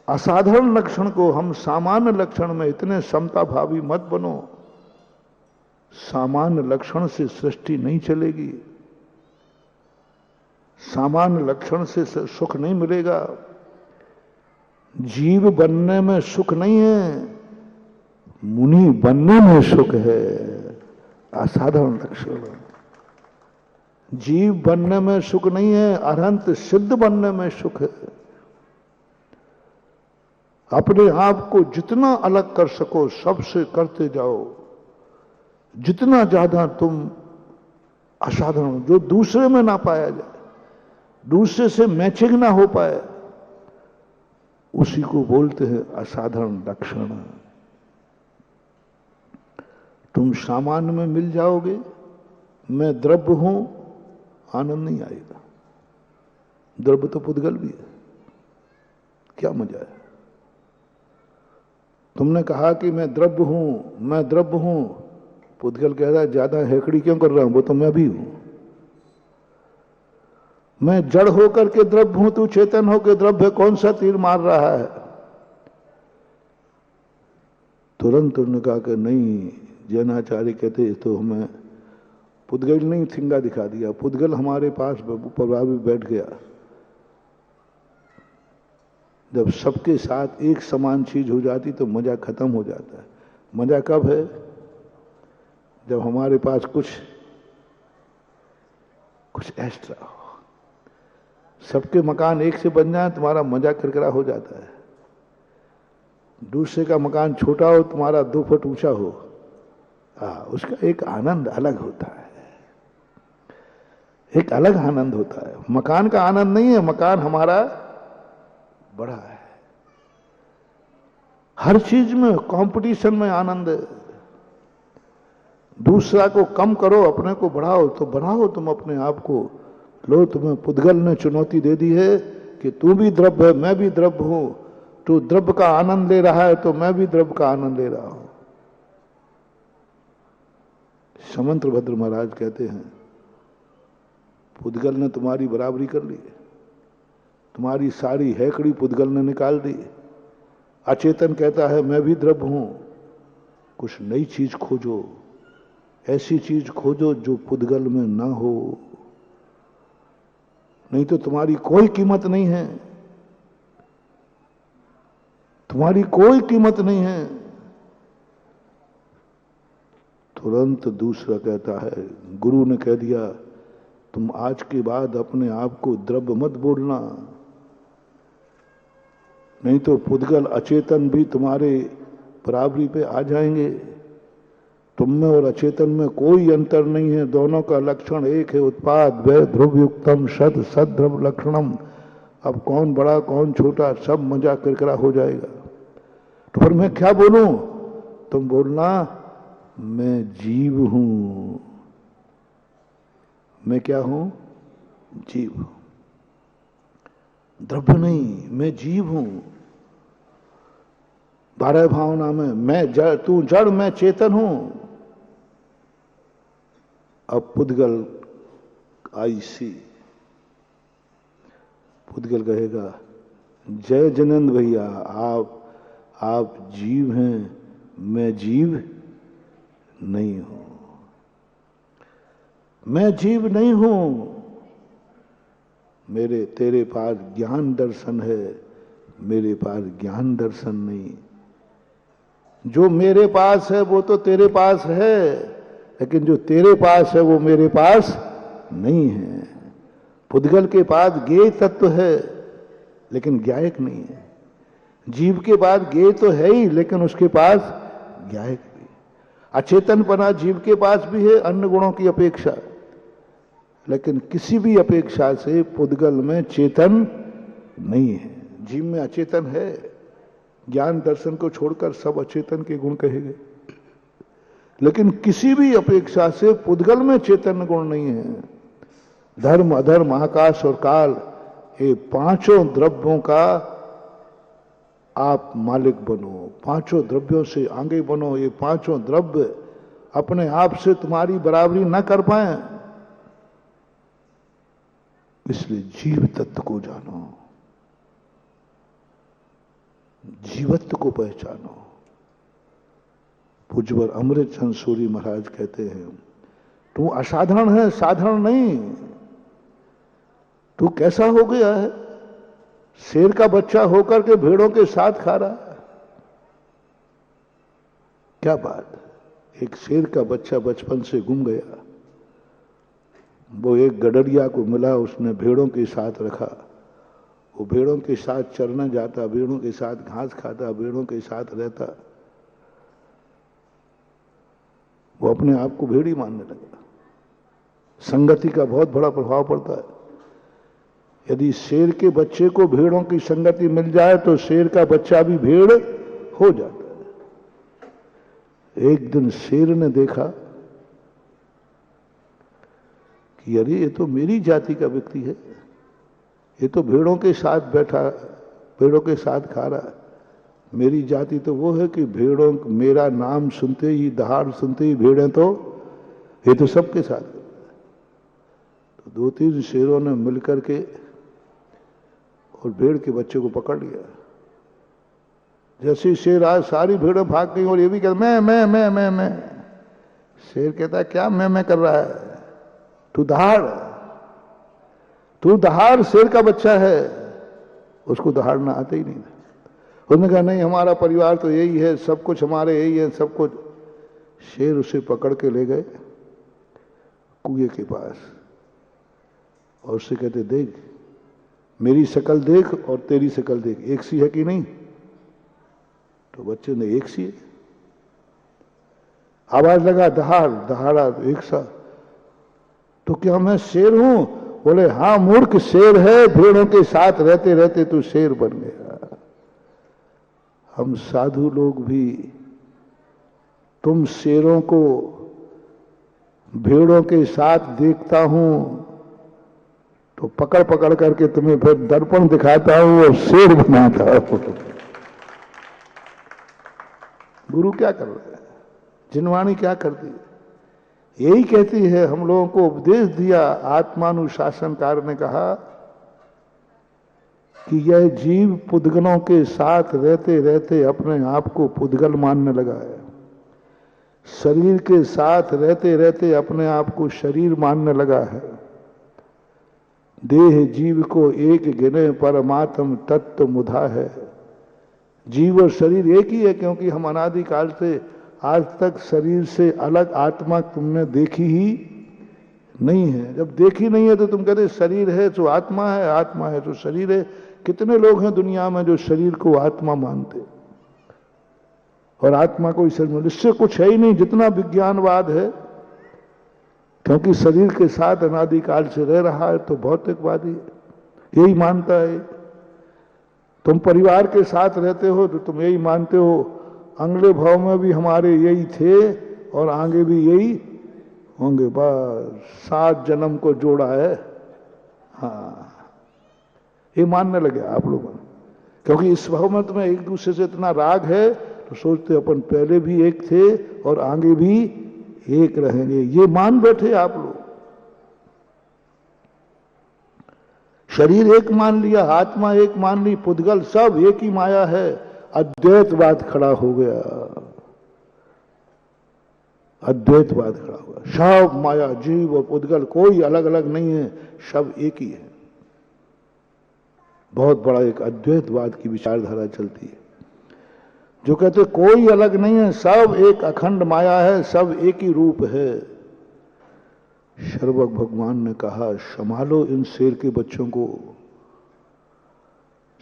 असाधारण लक्षण को हम सामान्य लक्षण में इतने समता भावी मत बनो। सामान्य लक्षण से सृष्टि नहीं चलेगी। सामान्य लक्षण से सुख नहीं मिलेगा। जीव बनने में सुख नहीं है, मुनि बनने में सुख है। असाधारण लक्षण। जीव बनने में सुख नहीं है, अनंत सिद्ध बनने में सुख है। अपने आप को जितना अलग कर सको सबसे करते जाओ। जितना ज्यादा तुम असाधारण, जो दूसरे में ना पाया जाए, दूसरे से मैचिंग ना हो पाए, उसी को बोलते हैं असाधारण लक्षण। तुम सामान्य में मिल जाओगे, मैं द्रव्य हूं, आनंद नहीं आएगा। द्रव्य तो पुद्गल भी है, क्या मजा है? तुमने कहा कि मैं द्रव्य हूं, मैं द्रव्य हूं, पुद्गल कह रहा है ज्यादा हेकड़ी क्यों कर रहा हूं, वो तो मैं भी हूं। मैं जड़ होकर के द्रव्य हूं, तू चेतन होकर द्रव्य, कौन सा तीर मार रहा है? तुरंत उन्होंने कहा कि नहीं, जैनाचार्य कहते तो हमें पुद्गल नहीं थिंगा दिखा दिया। पुद्गल हमारे पास प्रभावी बैठ गया। जब सबके साथ एक समान चीज हो जाती तो मजा खत्म हो जाता है। मजा कब है? जब हमारे पास कुछ एक्स्ट्रा हो। सबके मकान एक से बन जाए तुम्हारा मजा किरकिरा हो जाता है। दूसरे का मकान छोटा हो, तुम्हारा 2 फुट ऊंचा हो, उसका एक आनंद अलग होता है। एक अलग आनंद होता है। मकान का आनंद नहीं है, मकान हमारा बड़ा है। हर चीज में कंपटीशन में आनंद है। दूसरा को कम करो, अपने को बढ़ाओ, तो बनाओ तुम अपने आप को। लो, तुम्हें पुद्गल ने चुनौती दे दी है कि तू भी द्रव्य है, मैं भी द्रव्य हूं। तू द्रव्य का आनंद ले रहा है तो मैं भी द्रव्य का आनंद ले रहा हूं। समंत्रभद्र महाराज कहते हैं पुद्गल ने तुम्हारी बराबरी कर ली, तुम्हारी सारी हैकड़ी पुद्गल ने निकाल दी। अचेतन कहता है मैं भी द्रव्य हूं। कुछ नई चीज खोजो, ऐसी चीज खोजो जो पुद्गल में ना हो, नहीं तो तुम्हारी कोई कीमत नहीं है। तुम्हारी कोई कीमत नहीं है। तुरंत दूसरा कहता है, गुरु ने कह दिया तुम आज के बाद अपने आप को द्रव्य मत बोलना, नहीं तो पुद्गल अचेतन भी तुम्हारे बराबरी पे आ जाएंगे। तुम में और अचेतन में कोई अंतर नहीं है, दोनों का लक्षण एक है, उत्पाद वै ध्रुवयुक्तम सद सद्रव लक्षणम। अब कौन बड़ा कौन छोटा सब मजा किरकिरा हो जाएगा। तो फिर मैं क्या बोलूं? तुम बोलना मैं जीव हूं। मैं क्या हूं? जीव हूं, द्रव्य नहीं, मैं जीव हूं। 12 भावना में मैं जड़, तू जड़, मैं चेतन हूं। अब पुद्गल आई सी, पुद्गल कहेगा जय जिनेंद्र भैया, आप जीव हैं, मैं जीव नहीं हूं। मैं जीव नहीं हूं। मेरे तेरे पास ज्ञान दर्शन है, मेरे पास ज्ञान दर्शन नहीं। जो मेरे पास है वो तो तेरे पास है, लेकिन जो तेरे पास है वो मेरे पास नहीं है। पुद्गल के पास ज्ञेय तत्व है लेकिन ज्ञायक नहीं है। जीव के पास ज्ञेय तो है ही लेकिन उसके पास ज्ञायक भी। अचेतनपना जीव के पास भी है अन्य गुणों की अपेक्षा, लेकिन किसी भी अपेक्षा से पुद्गल में चेतन नहीं है। जीव में अचेतन है, ज्ञान दर्शन को छोड़कर सब अचेतन के गुण कहे गए, लेकिन किसी भी अपेक्षा से पुद्गल में चेतन गुण नहीं है। धर्म अधर्म आकाश और काल, ये पांचों द्रव्यों का आप मालिक बनो, पांचों द्रव्यों से आगे बनो। ये पांचों द्रव्य अपने आप से तुम्हारी बराबरी न कर पाए, इसलिए जीव तत्व को जानो, जीवत्व को पहचानो। पूज्यवर अमृत चंद सूरी महाराज कहते हैं तू असाधारण है, साधारण नहीं। तू कैसा हो गया है? शेर का बच्चा होकर के भेड़ों के साथ खा रहा है। क्या बात! एक शेर का बच्चा बचपन से गुम गया, वो एक गडरिया को मिला, उसने भेड़ों के साथ रखा। वो भेड़ों के साथ चरने जाता, भेड़ों के साथ घास खाता, भेड़ों के साथ रहता। वो अपने आप को भेड़ी मानने लगा। संगति का बहुत बड़ा प्रभाव पड़ता है। यदि शेर के बच्चे को भेड़ों की संगति मिल जाए तो शेर का बच्चा भी भेड़ हो जाता है। एक दिन शेर ने देखा कि अरे ये तो मेरी जाति का व्यक्ति है, ये तो भेड़ों के साथ बैठा, भेड़ों के साथ खा रहा है। मेरी जाति तो वो है कि भेड़ों, मेरा नाम सुनते ही, दहाड़ सुनते ही भेड़ें तो, ये तो सबके साथ। तो 2-3 शेरों ने मिलकर के और भेड़ के बच्चे को पकड़ लिया। जैसे शेर आज सारी भेड़ें भाग गई और ये भी कहता मैं। शेर कहता क्या मैं कर रहा है? तू दहाड़ शेर का बच्चा है। उसको दहाड़ना आता ही नहीं। उसने कहा नहीं, हमारा परिवार तो यही है, सब कुछ हमारे यही है, सब कुछ। शेर उसे पकड़ के ले गए कुएं के पास और उससे कहते देख, मेरी शक्ल देख और तेरी शक्ल देख, एक सी है कि नहीं? तो बच्चे ने एक सी है। आवाज लगा दहाड़ा एक सा। तो क्या मैं शेर हूं? बोले हाँ मूर्ख, शेर है, भेड़ों के साथ रहते रहते तू शेर बन गया। हम साधु लोग भी तुम शेरों को भेड़ों के साथ देखता हूं तो पकड़ पकड़ करके तुम्हें फिर दर्पण दिखाता हूं और शेर बनाता हूं। गुरु क्या कर रहा है? जिनवाणी क्या करती है? यही कहती है, हम लोगों को उपदेश दिया। आत्मानुशासनकार ने कहा कि यह जीव पुद्गलों के साथ रहते रहते अपने आप को पुद्गल मानने लगा है, शरीर के साथ रहते रहते अपने आप को शरीर मानने लगा है। देह जीव को एक गिने परमात्म तत्व मुधा है। जीव और शरीर एक ही है, क्योंकि हम अनादिकाल से आज तक शरीर से अलग आत्मा तुमने देखी ही नहीं है। जब देखी नहीं है तो तुम कहते शरीर है तो आत्मा है, आत्मा है तो शरीर है। कितने लोग हैं दुनिया में जो शरीर को आत्मा मानते और आत्मा को ईश्वर में, इससे कुछ है ही नहीं जितना विज्ञानवाद है, क्योंकि शरीर के साथ अनादिकाल से रह रहा है तो भौतिकवादी यही मानता है। तुम परिवार के साथ रहते हो तो तुम यही मानते हो अगले भाव में भी हमारे यही थे और आगे भी यही होंगे, बस 7 जन्म को जोड़ा है। हाँ, ये मानने लगे आप लोग, क्योंकि इस भाव में तुम्हें एक दूसरे से इतना राग है तो सोचते अपन पहले भी एक थे और आगे भी एक रहेंगे, ये मान बैठे आप लोग। शरीर एक मान लिया, आत्मा एक मान ली, पुद्गल सब एक ही माया है। अद्वैतवाद खड़ा हो गया, अद्वैतवाद खड़ा हुआ। सब माया, जीव और पुद्गल कोई अलग अलग नहीं है, सब एक ही है। बहुत बड़ा एक अद्वैतवाद की विचारधारा चलती है जो कहते कोई अलग नहीं है, सब एक अखंड माया है, सब एक ही रूप है। शर्वक भगवान ने कहा संभालो इन शेर के बच्चों को,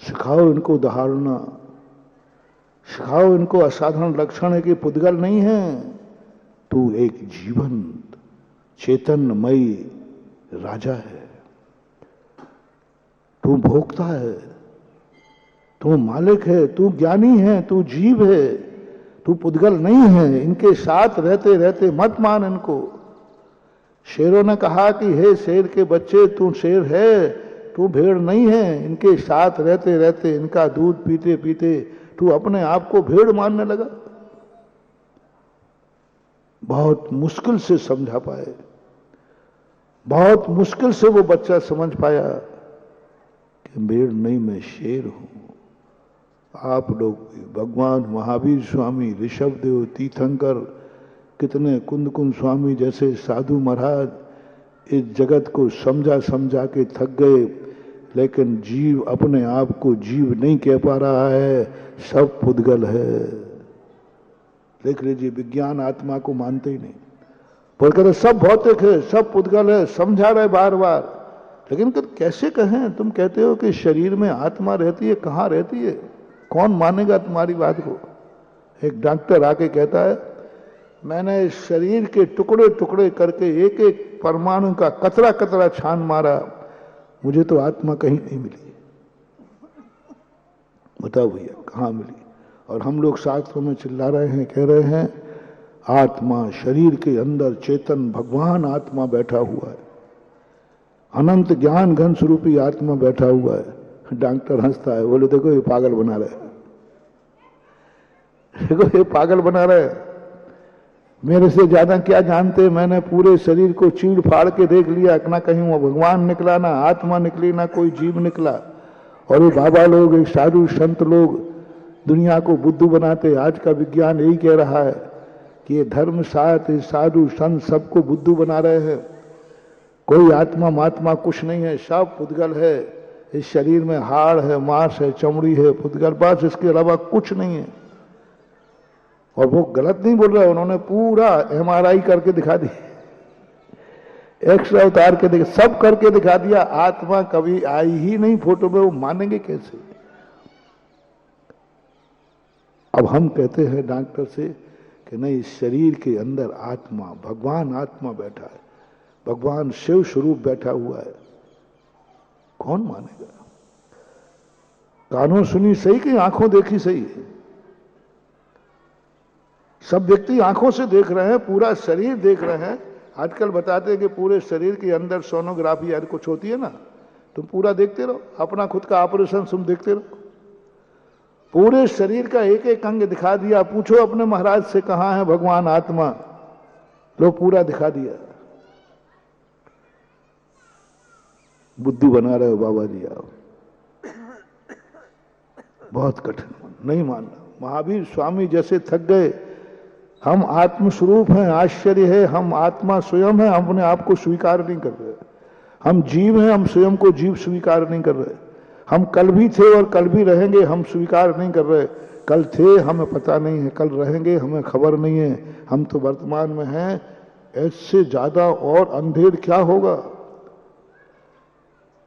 सिखाओ इनको दहाड़ना, सिखाओ इनको असाधारण लक्षण है कि पुद्गल नहीं है, तू एक जीवंत चेतनमयी राजा है, तू भोक्ता है, तू मालिक है, तू ज्ञानी है, तू जीव है, तू पुद्गल नहीं है। इनके साथ रहते रहते मत मान इनको। शेरों ने कहा कि हे शेर के बच्चे, तू शेर है, तू भेड़ नहीं है। इनके साथ रहते रहते, इनका दूध पीते पीते तू अपने आप को भेड़ मानने लगा। बहुत मुश्किल से समझा पाए, बहुत मुश्किल से वो बच्चा समझ पाया कि भेड़ नहीं, मैं शेर हूं। आप लोग भगवान महावीर स्वामी, ऋषभदेव, तीर्थंकर, कितने कुंद कुंद स्वामी जैसे साधु महाराज इस जगत को समझा समझा के थक गए, लेकिन जीव अपने आप को जीव नहीं कह पा रहा है, सब पुद्गल है। देख लीजिए, विज्ञान आत्मा को मानते ही नहीं, बोल कहते सब भौतिक है, सब पुद्गल है, समझा रहे बार बार। लेकिन कैसे कहें, तुम कहते हो कि शरीर में आत्मा रहती है, कहाँ रहती है? कौन मानेगा तुम्हारी बात को? एक डॉक्टर आके कहता है मैंने इस शरीर के टुकड़े टुकड़े करके एक एक परमाणु का कतरा कतरा छान मारा, मुझे तो आत्मा कहीं नहीं मिली। बताओ भैया कहाँ मिली? और हम लोग शास्त्रों में चिल्ला रहे हैं, कह रहे हैं आत्मा, शरीर के अंदर चेतन भगवान आत्मा बैठा हुआ है, अनंत ज्ञान घन स्वरूपी आत्मा बैठा हुआ है। डॉक्टर हंसता है, बोले देखो ये पागल बना रहे, देखो ये पागल बना रहे, मेरे से ज्यादा क्या जानते। मैंने पूरे शरीर को चीड़ फाड़ के देख लिया, ना कहीं वो भगवान निकला, ना आत्मा निकली, ना कोई जीव निकला। और ये बाबा लोग, एक साधु संत लोग दुनिया को बुद्धू बनाते। आज का विज्ञान यही कह रहा है कि ये धर्म साथ साधु संत सबको बुद्धू बना रहे हैं। कोई आत्मा महात्मा कुछ नहीं है, सब पुद्गल है। इस शरीर में हाड़ है, मांस है, चमड़ी है, पुद्गल, बस इसके अलावा कुछ नहीं है। और वो गलत नहीं बोल रहा, उन्होंने पूरा MRI करके दिखा दी, एक्सरे उतार के दिखा, सब करके दिखा दिया। आत्मा कभी आई ही नहीं फोटो में, वो मानेंगे कैसे? अब हम कहते हैं डॉक्टर से कि नहीं, शरीर के अंदर आत्मा, भगवान आत्मा बैठा है, भगवान शिव स्वरूप बैठा हुआ है। कौन मानेगा? कानों सुनी सही कि आंखों देखी सही? सब व्यक्ति आंखों से देख रहे हैं, पूरा शरीर देख रहे हैं। आजकल बताते हैं कि पूरे शरीर के अंदर सोनोग्राफी यार कुछ होती है ना, तुम पूरा देखते रहो, अपना खुद का ऑपरेशन तुम देखते रहो। पूरे शरीर का एक एक अंग दिखा दिया। पूछो अपने महाराज से कहां है भगवान आत्मा, लो पूरा दिखा दिया। बुद्धू बना रहे हो बाबा जी आप, बहुत कठिन, नहीं मानना। महावीर स्वामी जैसे थक गए, हम आत्मस्वरूप हैं, आश्चर्य है, हम आत्मा स्वयं है, हम अपने आप को स्वीकार नहीं कर रहे। हम जीव हैं, हम स्वयं को जीव स्वीकार नहीं कर रहे। हम कल भी थे और कल भी रहेंगे, हम स्वीकार नहीं कर रहे। कल थे हमें पता नहीं है, कल रहेंगे हमें खबर नहीं है, हम तो वर्तमान में हैं। इससे ज्यादा और अंधेर क्या होगा?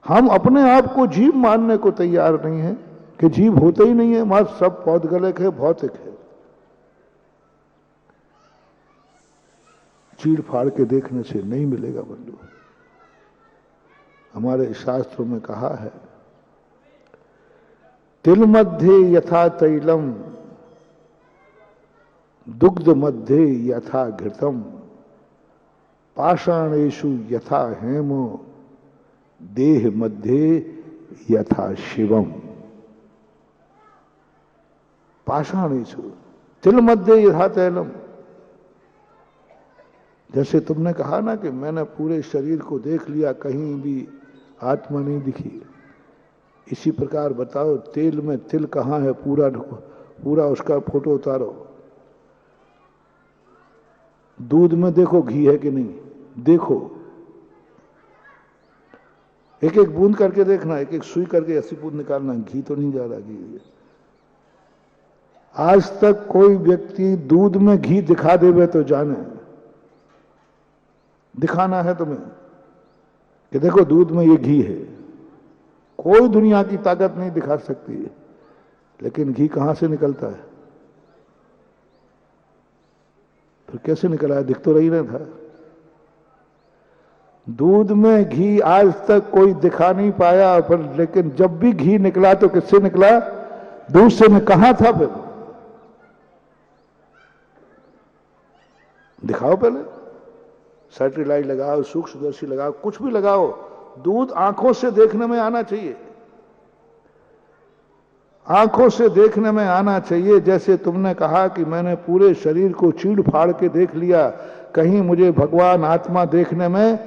हम अपने आप को जीव मानने को तैयार नहीं है कि जीव होते ही नहीं है, मात्र सब पौधगलिक है, भौतिक है। चीड़ फाड़ के देखने से नहीं मिलेगा बंधु। हमारे शास्त्रों में कहा है, तिल मध्य यथा तैलम दुग्ध मध्य यथा घृतम पाषाणेषु यथा हेमो देह मध्य यथा शिवम। पाषाणेषु तिल मध्य यथा तैलम। जैसे तुमने कहा ना कि मैंने पूरे शरीर को देख लिया, कहीं भी आत्मा नहीं दिखी, इसी प्रकार बताओ तेल में तिल कहाँ है? पूरा उसका फोटो उतारो। दूध में देखो घी है कि नहीं, देखो, एक एक बूंद करके देखना, एक एक सुई करके ऐसी बूंद निकालना, घी तो नहीं जा रहा। घी आज तक कोई व्यक्ति दूध में घी दिखा देवे तो जाने, दिखाना है तुम्हें कि देखो दूध में ये घी है, कोई दुनिया की ताकत नहीं दिखा सकती है। लेकिन घी कहां से निकलता है? फिर कैसे निकला है? दिख तो रही ना था। दूध में घी आज तक कोई दिखा नहीं पाया, पर लेकिन जब भी घी निकला तो किससे निकला? दूध से। में कहां था? फिर दिखाओ, पहले सैटेलाइट लगाओ, सूक्ष्मदर्शी लगाओ, कुछ भी लगाओ, दूध आंखों से देखने में आना चाहिए, आंखों से देखने में आना चाहिए। जैसे तुमने कहा कि मैंने पूरे शरीर को चीड़ फाड़ के देख लिया, कहीं मुझे भगवान आत्मा देखने में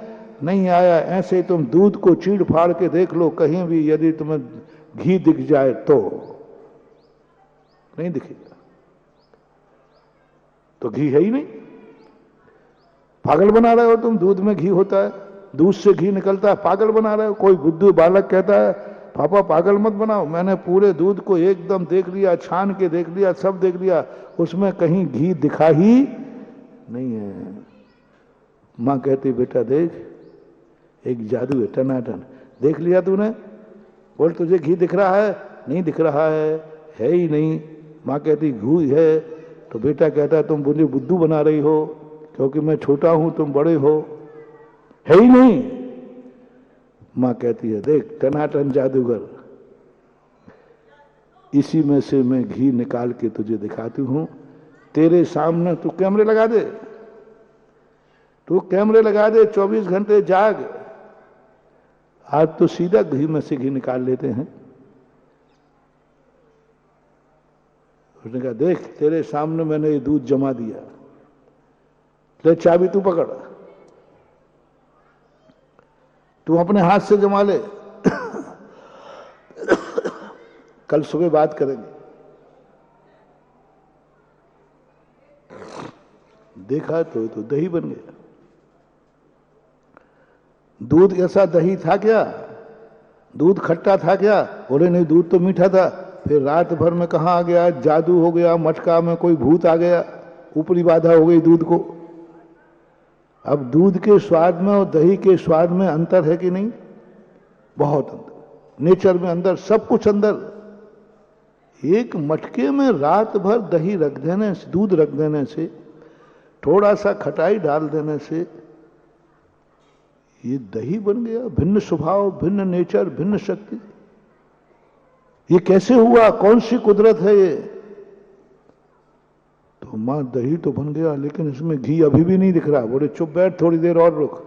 नहीं आया, ऐसे तुम दूध को चीड़ फाड़ के देख लो, कहीं भी यदि तुम्हें घी दिख जाए तो नहीं दिखेगा, तो घी है ही नहीं। पागल बना रहे हो तुम, दूध में घी होता है, दूध से घी निकलता है, पागल बना रहे हो। कोई बुद्धू बालक कहता है पापा पागल मत बनाओ, मैंने पूरे दूध को एकदम देख लिया, छान के देख लिया, सब देख लिया, उसमें कहीं घी दिखा ही नहीं है। मां कहती बेटा देख, एक जादू है, टनाटन। देख लिया तूने? बोल तुझे घी दिख रहा है? नहीं दिख रहा है ही नहीं। मां कहती घी है, तो बेटा कहता है तुम मुझे बुद्धू बना रही हो, क्योंकि मैं छोटा हूं तुम बड़े हो, है ही नहीं। मां कहती है देख टनाटन जादूगर, इसी में से मैं घी निकाल के तुझे दिखाती हूं तेरे सामने। तू कैमरे लगा दे, तू कैमरे लगा दे, 24 घंटे जाग। आज तो सीधा घी में से घी निकाल लेते हैं। उसने कहा देख तेरे सामने मैंने ये दूध जमा दिया, ले चाबी तू पकड़, तू अपने हाथ से जमा ले। कल सुबह बात करेंगे। देखा तो दही बन गया। दूध ऐसा दही था क्या? दूध खट्टा था क्या? बोले नहीं, दूध तो मीठा था। फिर रात भर में कहां आ गया? जादू हो गया, मटका में कोई भूत आ गया, ऊपरी बाधा हो गई दूध को। अब दूध के स्वाद में और दही के स्वाद में अंतर है कि नहीं? बहुत अंतर। नेचर में अंदर, सब कुछ अंदर। एक मटके में रात भर दही रख देने से, दूध रख देने से, थोड़ा सा खटाई डाल देने से ये दही बन गया। भिन्न स्वभाव, भिन्न नेचर, भिन्न शक्ति। ये कैसे हुआ? कौन सी कुदरत है ये? तो मां दही तो बन गया, लेकिन इसमें घी अभी भी नहीं दिख रहा। बोले चुप बैठ, थोड़ी देर और रुक।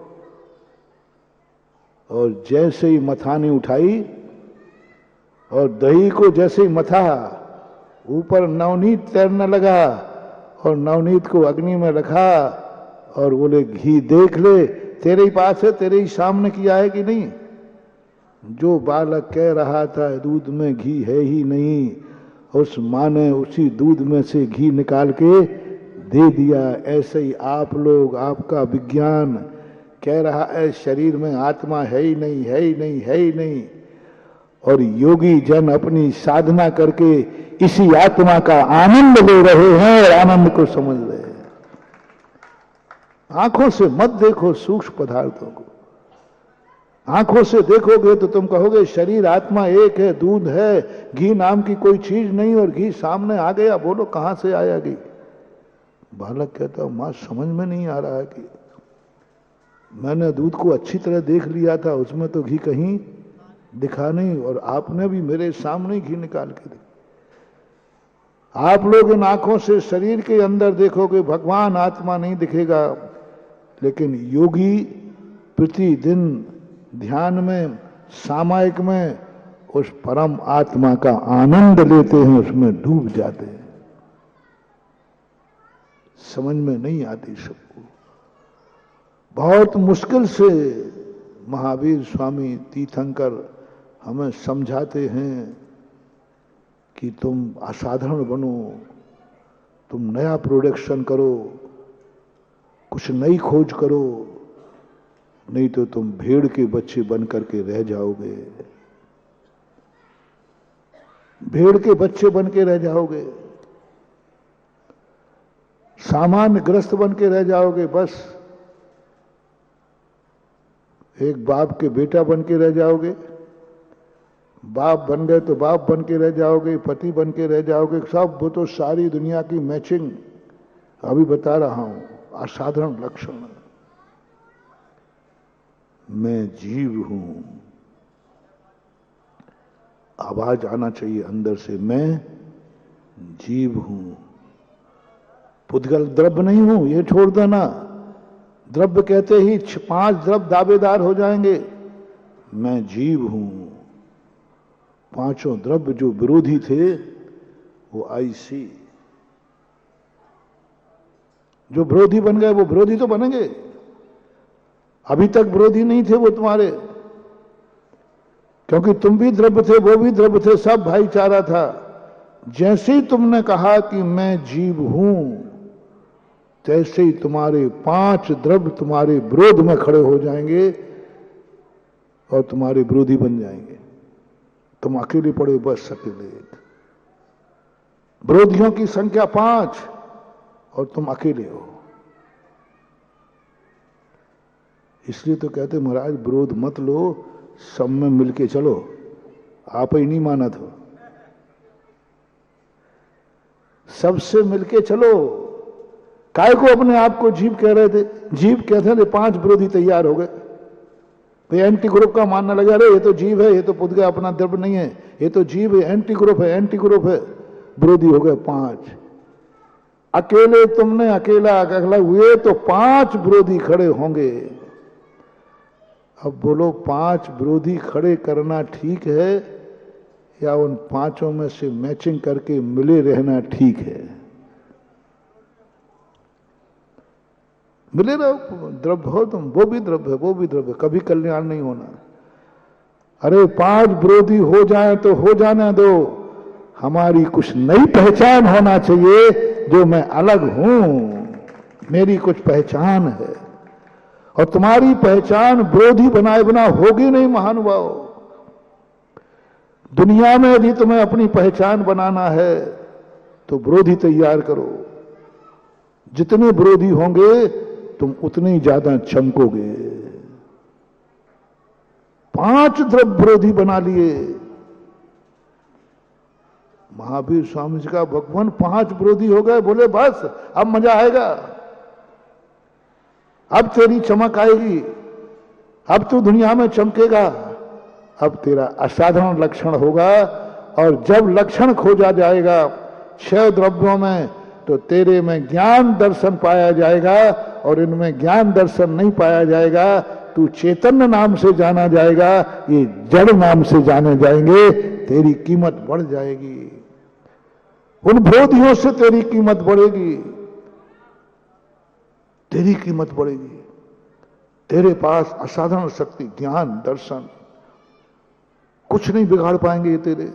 और जैसे ही मथानी उठाई और दही को जैसे ही मथा, ऊपर नवनीत तैरने लगा और नवनीत को अग्नि में रखा और बोले घी देख ले, तेरे ही पास है, तेरे ही सामने किया है कि नहीं? जो बालक कह रहा था दूध में घी है ही नहीं, उस मां ने उसी दूध में से घी निकाल के दे दिया। ऐसे ही आप लोग, आपका विज्ञान कह रहा है शरीर में आत्मा है ही नहीं, है ही नहीं, है ही नहीं। और योगी जन अपनी साधना करके इसी आत्मा का आनंद ले रहे हैं और आनंद को समझ रहे हैं। आंखों से मत देखो सूक्ष्म पदार्थों को। आंखों से देखोगे तो तुम कहोगे शरीर आत्मा एक है, दूध है, घी नाम की कोई चीज नहीं, और घी सामने आ गया, बोलो कहां से आया घी? बालक कहता हूं मां समझ में नहीं आ रहा है कि मैंने दूध को अच्छी तरह देख लिया था, उसमें तो घी कहीं दिखा नहीं, और आपने भी मेरे सामने घी निकाल के दी। आप लोग इन आंखों से शरीर के अंदर देखोगे, भगवान आत्मा नहीं दिखेगा, लेकिन योगी प्रतिदिन ध्यान में, सामायिक में उस परम आत्मा का आनंद लेते हैं, उसमें डूब जाते हैं। समझ में नहीं आती सबको। बहुत मुश्किल से महावीर स्वामी तीर्थंकर हमें समझाते हैं कि तुम असाधारण बनो, तुम नया प्रोडक्शन करो, कुछ नई खोज करो, नहीं तो तुम भेड़ के बच्चे बन करके रह जाओगे, भेड़ के बच्चे बन के रह जाओगे, सामान्य ग्रस्त बन के रह जाओगे, बस एक बाप के बेटा बन के रह जाओगे। बाप बन गए तो बाप बन के रह जाओगे, पति बन के रह जाओगे, सब वो तो सारी दुनिया की मैचिंग अभी बता रहा हूं, असाधारण लक्षण। मैं जीव हूं, आवाज आना चाहिए अंदर से, मैं जीव हूं, पुद्गल द्रव्य नहीं हूं, ये छोड़ देना। द्रव्य कहते ही 5 द्रव्य दावेदार हो जाएंगे। मैं जीव हूं, 5 द्रव्य जो विरोधी थे वो ऐसी, जो विरोधी बन गए वो विरोधी तो बनेंगे, अभी तक विरोधी नहीं थे वो तुम्हारे, क्योंकि तुम भी द्रव्य थे, वो भी द्रव्य थे, सब भाईचारा था। जैसे ही तुमने कहा कि मैं जीव हूं, तैसे ही तुम्हारे 5 द्रव्य तुम्हारे विरोध में खड़े हो जाएंगे और तुम्हारे विरोधी बन जाएंगे। तुम अकेले पड़े, बस अकेले। विरोधियों की संख्या 5 और तुम अकेले हो। इसलिए तो कहते महाराज विरोध मत लो, सब में मिलके चलो, आप ही नहीं माना तो सबसे मिलके चलो। काय को अपने आप को जीव कह रहे थे? जीव कहते थे, 5 विरोधी तैयार हो गए। भाई एंटी ग्रुप का मानने लगा, अरे ये तो जीव है, ये तो पुद्गल अपना द्रव्य नहीं है, ये तो जीव है, एंटी ग्रुप है, एंटी ग्रुप है। विरोधी हो गए 5। अकेले तुमने अकेला हुए तो 5 विरोधी खड़े होंगे। अब बोलो 5 विरोधी खड़े करना ठीक है या उन 5 में से मैचिंग करके मिले रहना ठीक है? मिले रहो, द्रव्य हो तुम, वो भी द्रव्य है, वो भी द्रव्य, कभी कल्याण नहीं होना। अरे 5 विरोधी हो जाए तो हो जाने दो, हमारी कुछ नई पहचान होना चाहिए, जो मैं अलग हूं, मेरी कुछ पहचान है। और तुम्हारी पहचान विरोधी बनाए बिना होगी नहीं महानुभाव। दुनिया में यदि तुम्हें अपनी पहचान बनाना है तो विरोधी तैयार करो। जितने विरोधी होंगे तुम उतने ही ज्यादा चमकोगे। 5 द्रव्य विरोधी बना लिए। महावीर स्वामी जी का भगवान 5 विरोधी हो गए, बोले बस अब मजा आएगा, अब तेरी चमक आएगी, अब तू दुनिया में चमकेगा, अब तेरा असाधारण लक्षण होगा। और जब लक्षण खोजा जाएगा 6 द्रव्यों में, तो तेरे में ज्ञान दर्शन पाया जाएगा, और इनमें ज्ञान दर्शन नहीं पाया जाएगा। तू चैतन्य नाम से जाना जाएगा, ये जड़ नाम से जाने जाएंगे, तेरी कीमत बढ़ जाएगी। उन विरोधियों से तेरी कीमत बढ़ेगी, तेरी कीमत बढ़ेगी। तेरे पास असाधारण शक्ति, ज्ञान, दर्शन, कुछ नहीं बिगाड़ पाएंगे ये तेरे,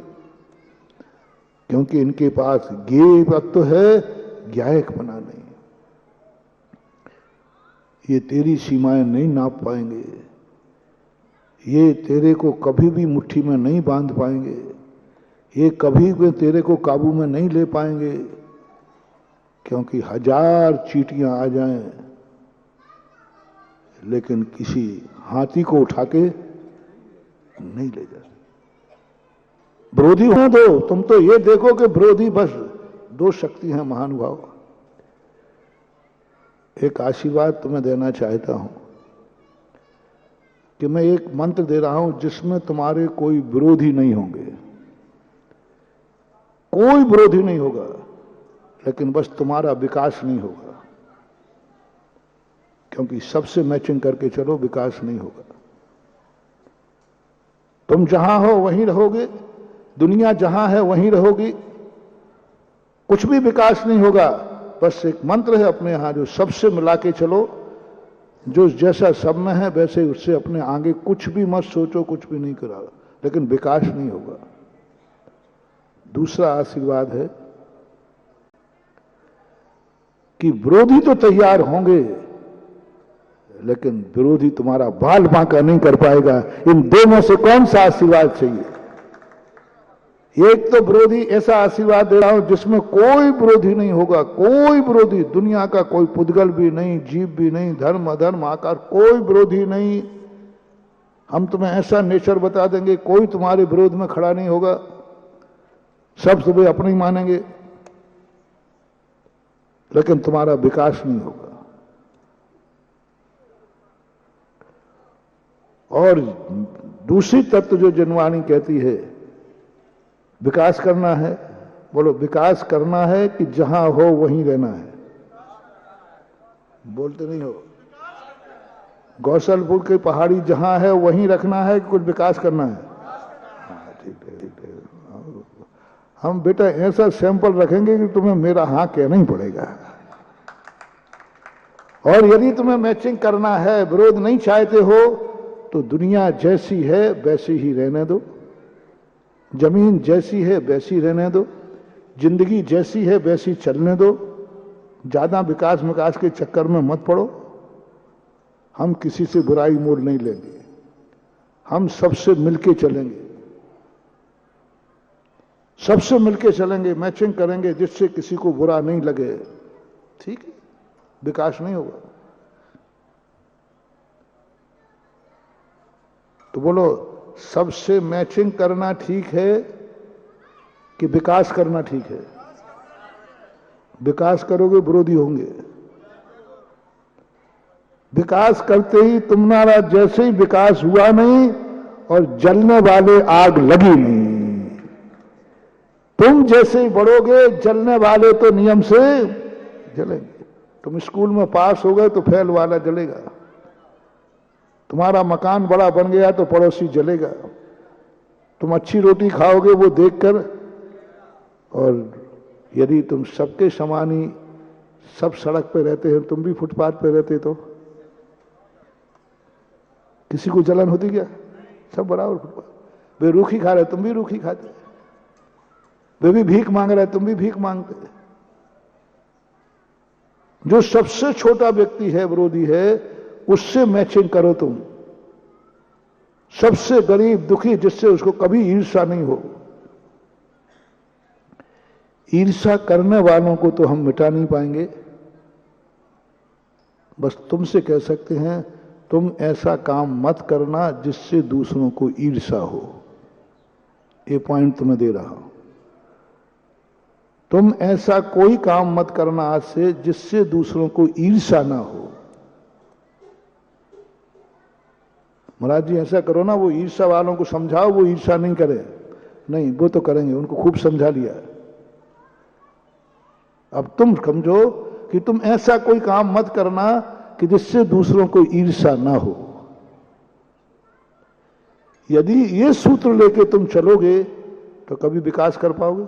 क्योंकि इनके पास ज्ञेय तत्व है, ज्ञायक बना नहीं। ये तेरी सीमाएं नहीं नाप पाएंगे, ये तेरे को कभी भी मुट्ठी में नहीं बांध पाएंगे, ये कभी भी तेरे को काबू में नहीं ले पाएंगे, क्योंकि 1000 चींटियां आ जाएं लेकिन किसी हाथी को उठा के नहीं ले जा। विरोधी होने दो, तुम तो ये देखो कि विरोधी बस 2 शक्ति हैं महानुभाव। एक आशीर्वाद तुम्हें देना चाहता हूं कि मैं एक मंत्र दे रहा हूं जिसमें तुम्हारे कोई विरोधी नहीं होंगे, कोई विरोधी नहीं होगा, लेकिन बस तुम्हारा विकास नहीं होगा, क्योंकि सबसे मैचिंग करके चलो, विकास नहीं होगा। तुम जहां हो वहीं रहोगे, दुनिया जहां है वहीं रहोगी, कुछ भी विकास नहीं होगा। बस एक मंत्र है अपने यहां जो सबसे मिला के चलो, जो जैसा सब में है वैसे उससे अपने आगे कुछ भी मत सोचो, कुछ भी नहीं करा, लेकिन विकास नहीं होगा। दूसरा आशीर्वाद है कि विरोधी तो तैयार होंगे, लेकिन विरोधी तुम्हारा बाल बांका नहीं कर पाएगा। इन दोनों से कौन सा आशीर्वाद चाहिए? एक तो विरोधी ऐसा आशीर्वाद दे रहा हूं जिसमें कोई विरोधी नहीं होगा, कोई विरोधी, दुनिया का कोई पुद्गल भी नहीं, जीव भी नहीं, धर्म अधर्म आकार, कोई विरोधी नहीं। हम तुम्हें ऐसा नेचर बता देंगे, कोई तुम्हारे विरोध में खड़ा नहीं होगा, सब तुम्हें अपने ही मानेंगे, लेकिन तुम्हारा विकास नहीं होगा। और दूसरी तत्व जो जनवाणी कहती है, विकास करना है, बोलो विकास करना है कि जहां हो वहीं रहना है। बोलते नहीं हो? गौसलपुर की पहाड़ी जहां है वहीं रखना है कि कुछ विकास करना है? हाँ, ठीक है, ठीक है। हम बेटा ऐसा सैंपल रखेंगे कि तुम्हें मेरा हाँ कहना ही पड़ेगा। और यदि तुम्हें मैचिंग करना है, विरोध नहीं चाहते हो, तो दुनिया जैसी है वैसी ही रहने दो, जमीन जैसी है वैसी रहने दो, जिंदगी जैसी है वैसी चलने दो, ज्यादा विकास विकास के चक्कर में मत पड़ो। हम किसी से बुराई मोल नहीं लेंगे, हम सबसे मिलके चलेंगे, सबसे मिलके चलेंगे, मैचिंग करेंगे जिससे किसी को बुरा नहीं लगे, ठीक है? विकास नहीं होगा। तो बोलो, सबसे मैचिंग करना ठीक है कि विकास करना ठीक है? विकास करोगे विरोधी होंगे। विकास करते ही तुम्हारा जैसे ही विकास हुआ नहीं और जलने वाले आग लगी नहीं, तुम जैसे ही बढ़ोगे जलने वाले तो नियम से जलेंगे। तुम स्कूल में पास हो गए तो फेल वाला जलेगा, तुम्हारा मकान बड़ा बन गया तो पड़ोसी जलेगा, तुम अच्छी रोटी खाओगे वो देखकर, और यदि तुम सबके समान ही सब सड़क पे रहते हैं, तुम भी फुटपाथ पे रहते तो किसी को जलन होती क्या? सब बराबर फुटपाथ। वे रूखी खा रहे तुम भी रूखी खाते, वे भी भीख मांग रहे तुम भी भीख मांगते। जो सबसे छोटा व्यक्ति है, विरोधी है, उससे मैचिंग करो तुम। सबसे गरीब दुखी जिससे उसको कभी ईर्ष्या नहीं हो। ईर्ष्या करने वालों को तो हम मिटा नहीं पाएंगे, बस तुमसे कह सकते हैं तुम ऐसा काम मत करना जिससे दूसरों को ईर्ष्या हो। ये पॉइंट तुम्हें दे रहा हूं। तुम ऐसा कोई काम मत करना आज से जिससे दूसरों को ईर्ष्या ना हो। महाराज जी ऐसा करो ना, वो ईर्ष्या वालों को समझाओ, वो ईर्ष्या नहीं करे। नहीं, वो तो करेंगे, उनको खूब समझा लिया। अब तुम समझो कि तुम ऐसा कोई काम मत करना कि जिससे दूसरों को ईर्ष्या ना हो। यदि ये सूत्र लेके तुम चलोगे तो कभी विकास कर पाओगे।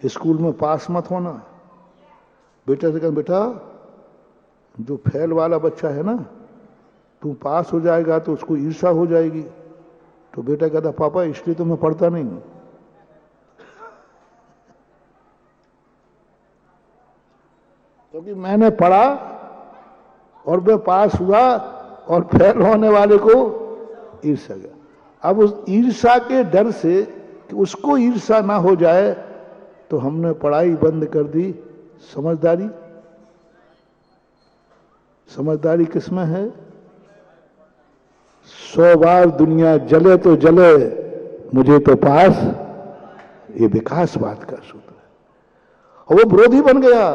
स्कूल में पास मत होना। बेटा से कह, बेटा जो फेल वाला बच्चा है ना, तू पास हो जाएगा तो उसको ईर्ष्या हो जाएगी। तो बेटा कहता, पापा इसलिए तो मैं पढ़ता नहीं हूं। क्योंकि मैंने पढ़ा और मैं पास हुआ और फेल होने वाले को ईर्ष्या गया। अब उस ईर्ष्या के डर से कि उसको ईर्षा ना हो जाए, तो हमने पढ़ाई बंद कर दी। समझदारी, समझदारी किसमें है? 100 बार दुनिया जले तो जले, मुझे तो पास, ये विकासवाद का सूत्र है। और वो विरोधी बन गया,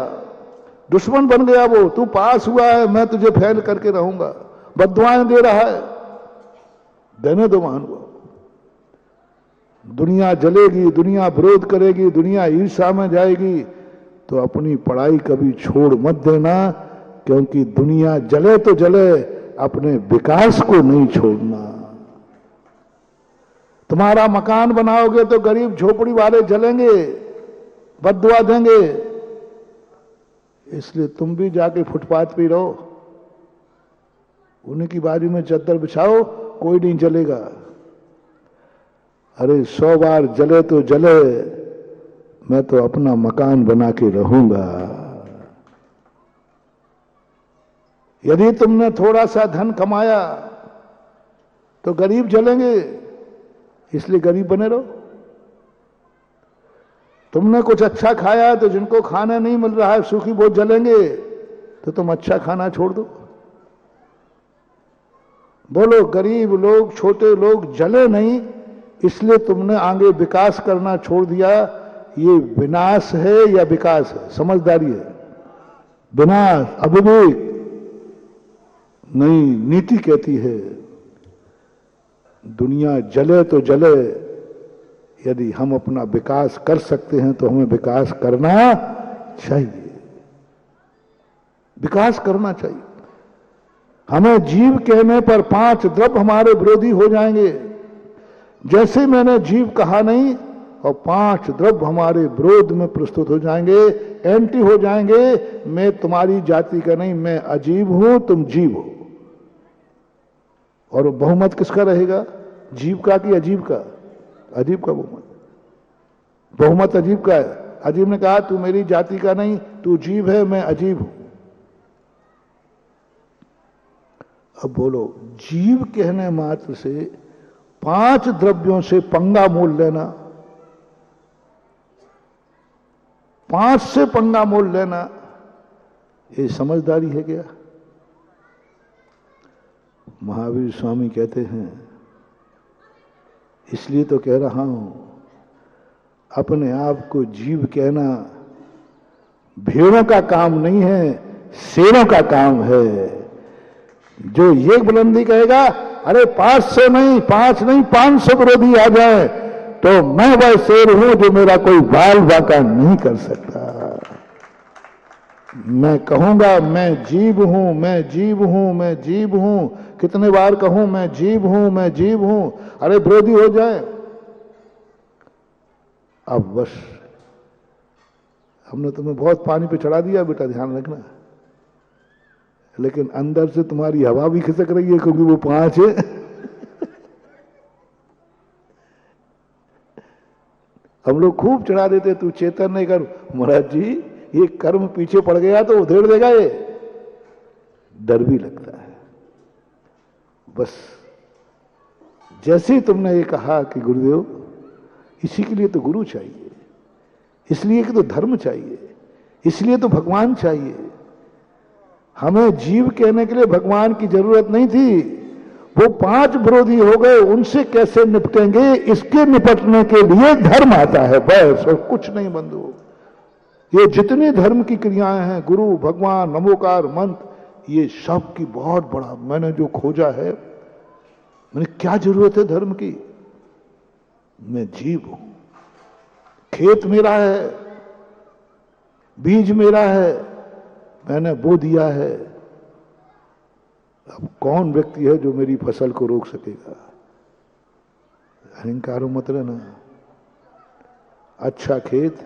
दुश्मन बन गया। वो तू पास हुआ है, मैं तुझे फेल करके रहूंगा, बद्दुआएं दे रहा है, देने दो मान हुआ। दुनिया जलेगी, दुनिया विरोध करेगी, दुनिया ईर्षा में जाएगी, तो अपनी पढ़ाई कभी छोड़ मत देना, क्योंकि दुनिया जले तो जले, अपने विकास को नहीं छोड़ना। तुम्हारा मकान बनाओगे तो गरीब झोपड़ी वाले जलेंगे, बद्दुआ देंगे, इसलिए तुम भी जाके फुटपाथ पे रहो, उन्हीं की बाजू में चद्दर बिछाओ, कोई नहीं जलेगा। अरे 100 बार जले तो जले, मैं तो अपना मकान बना के रहूंगा। यदि तुमने थोड़ा सा धन कमाया तो गरीब जलेंगे, इसलिए गरीब बने रहो। तुमने कुछ अच्छा खाया तो जिनको खाना नहीं मिल रहा है, सूखी बहुत जलेंगे, तो तुम अच्छा खाना छोड़ दो। बोलो गरीब लोग, छोटे लोग जले नहीं, इसलिए तुमने आगे विकास करना छोड़ दिया। ये विनाश है या विकास है? समझदारी है। विनाश, अविवेक नहीं। नीति कहती है दुनिया जले तो जले, यदि हम अपना विकास कर सकते हैं तो हमें विकास करना चाहिए, विकास करना चाहिए। हमें जीव कहने पर 5 द्रव्य हमारे विरोधी हो जाएंगे। जैसे मैंने जीव कहा नहीं, और 5 द्रव्य हमारे विरोध में प्रस्तुत हो जाएंगे, एंटी हो जाएंगे। मैं तुम्हारी जाति का नहीं, मैं अजीब हूं, तुम जीव हो। और बहुमत किसका रहेगा? जीव का कि अजीब का? अजीब का बहुमत। बहुमत अजीब का है। अजीब ने कहा तू मेरी जाति का नहीं, तू जीव है, मैं अजीब हूं। अब बोलो, जीव कहने मात्र से 5 द्रव्यों से पंगा मोल लेना, 5 से पंगा मोल लेना, ये समझदारी है क्या? महावीर स्वामी कहते हैं, इसलिए तो कह रहा हूं, अपने आप को जीव कहना भेड़ों का काम नहीं है, शेरों का काम है। जो ये बुलंदी कहेगा, अरे 500 नहीं, 5 नहीं, 500 विरोधी आ जाए तो मैं वह शेर हूं जो मेरा कोई बाल बाका नहीं कर सकता। मैं कहूंगा मैं जीव हूं, मैं जीव हूं, मैं जीव हूं। कितने बार कहूं मैं जीव हूं, मैं जीव हूं? अरे विरोधी हो जाए। अब बस हमने तुम्हें बहुत पानी पे चढ़ा दिया बेटा, ध्यान रखना। लेकिन अंदर से तुम्हारी हवा भी खिसक रही है, क्योंकि वो 5 है। हम लोग खूब चढ़ा देते, तू चेतन नहीं कर। महाराज जी, ये कर्म पीछे पड़ गया तो उधेड़ देगा, ये डर भी लगता है। बस जैसे ही तुमने ये कहा कि गुरुदेव, इसी के लिए तो गुरु चाहिए, इसलिए कि तो धर्म चाहिए, इसलिए तो भगवान चाहिए। हमें जीव कहने के लिए भगवान की जरूरत नहीं थी। वो 5 विरोधी हो गए, उनसे कैसे निपटेंगे, इसके निपटने के लिए धर्म आता है, बस, और कुछ नहीं बंधु। ये जितनी धर्म की क्रियाएं हैं, गुरु, भगवान, नमोकार, मंत्र, ये सब की बहुत बड़ा मैंने जो खोजा है, मैंने क्या जरूरत है धर्म की? मैं जीव हूं, खेत मेरा है, बीज मेरा है, मैंने बो दिया है। अब कौन व्यक्ति है जो मेरी फसल को रोक सकेगा? अहंकार मत रहना। अच्छा खेत,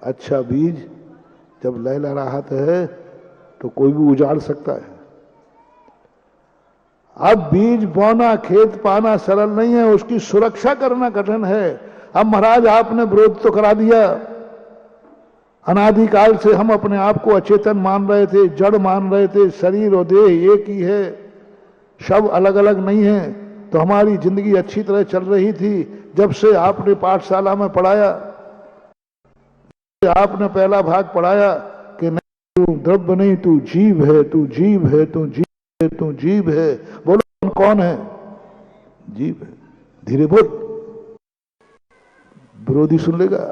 अच्छा बीज जब लहलहाता है तो कोई भी उजाड़ सकता है। अब बीज बोना, खेत पाना सरल नहीं है, उसकी सुरक्षा करना कठिन है। अब महाराज आपने विरोध तो करा दिया। अनादिकाल से हम अपने आप को अचेतन मान रहे थे, जड़ मान रहे थे, शरीर और देह एक ही है, सब अलग अलग नहीं है। तो हमारी जिंदगी अच्छी तरह चल रही थी। जब से आपने पाठशाला में पढ़ाया, आपने पहला भाग पढ़ाया कि नहीं तू द्रव्य नहीं, तू जीव है, तू जीव है, तू जीव है, तू जीव है। बोलो कौन है? जीव है। धीरे बोल, विरोधी सुन लेगा।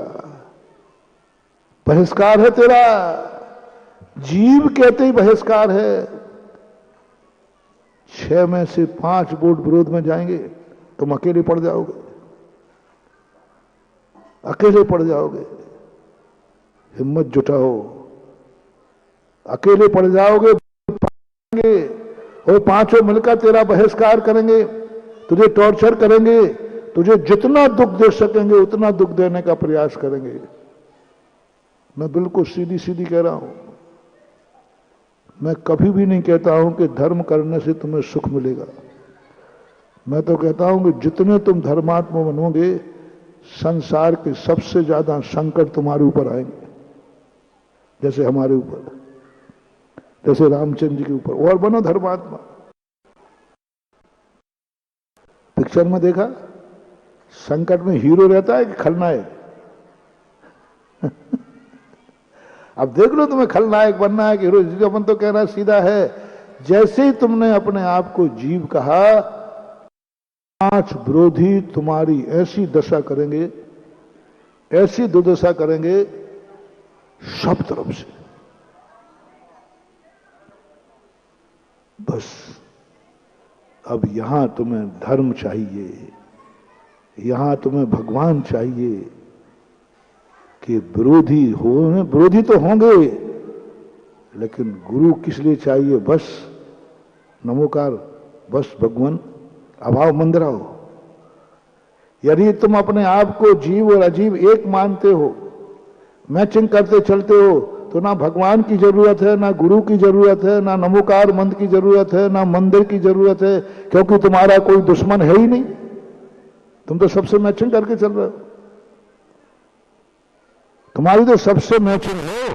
बहिष्कार है तेरा, जीव कहते ही बहिष्कार है। 6 में से 5 वोट विरोध में जाएंगे, तुम अकेले पड़ जाओगे, अकेले पड़ जाओगे। हिम्मत जुटाओ, अकेले पड़ जाओगे और 5 मिलकर तेरा बहिष्कार करेंगे, तुझे टॉर्चर करेंगे, तुझे जितना दुख दे सकेंगे उतना दुख देने का प्रयास करेंगे। मैं बिल्कुल सीधी सीधी कह रहा हूं। मैं कभी भी नहीं कहता हूं कि धर्म करने से तुम्हें सुख मिलेगा। मैं तो कहता हूं कि जितने तुम धर्मात्मा बनोगे, संसार के सबसे ज्यादा संकट तुम्हारे ऊपर आएंगे, जैसे हमारे ऊपर, जैसे रामचंद्र जी के ऊपर। और बनो धर्मात्मा। पिक्चर में देखा, संकट में हीरो रहता है कि खलनायक? अब देख लो, तुम्हें खलनायक बनना है कि हीरो? अपन तो कहना सीधा है, जैसे ही तुमने अपने आप को जीव कहा, 5 विरोधी तुम्हारी ऐसी दशा करेंगे, ऐसी दुर्दशा करेंगे सब तरफ से। बस अब यहां तुम्हें धर्म चाहिए, यहां तुम्हें भगवान चाहिए कि विरोधी हो। विरोधी तो होंगे, लेकिन गुरु किस लिए चाहिए? बस नमोकार, बस भगवान, अभाव मंदराओ। यदि तुम अपने आप को जीव और अजीव एक मानते हो, मैचिंग करते चलते हो, तो ना भगवान की जरूरत है, ना गुरु की जरूरत है, ना नमोकार मंत्र की जरूरत है, ना मंदिर की जरूरत है, क्योंकि तुम्हारा कोई दुश्मन है ही नहीं। तुम तो सबसे मैचिंग करके चल रहे हो। तुम्हारी तो सबसे मैचिंग है।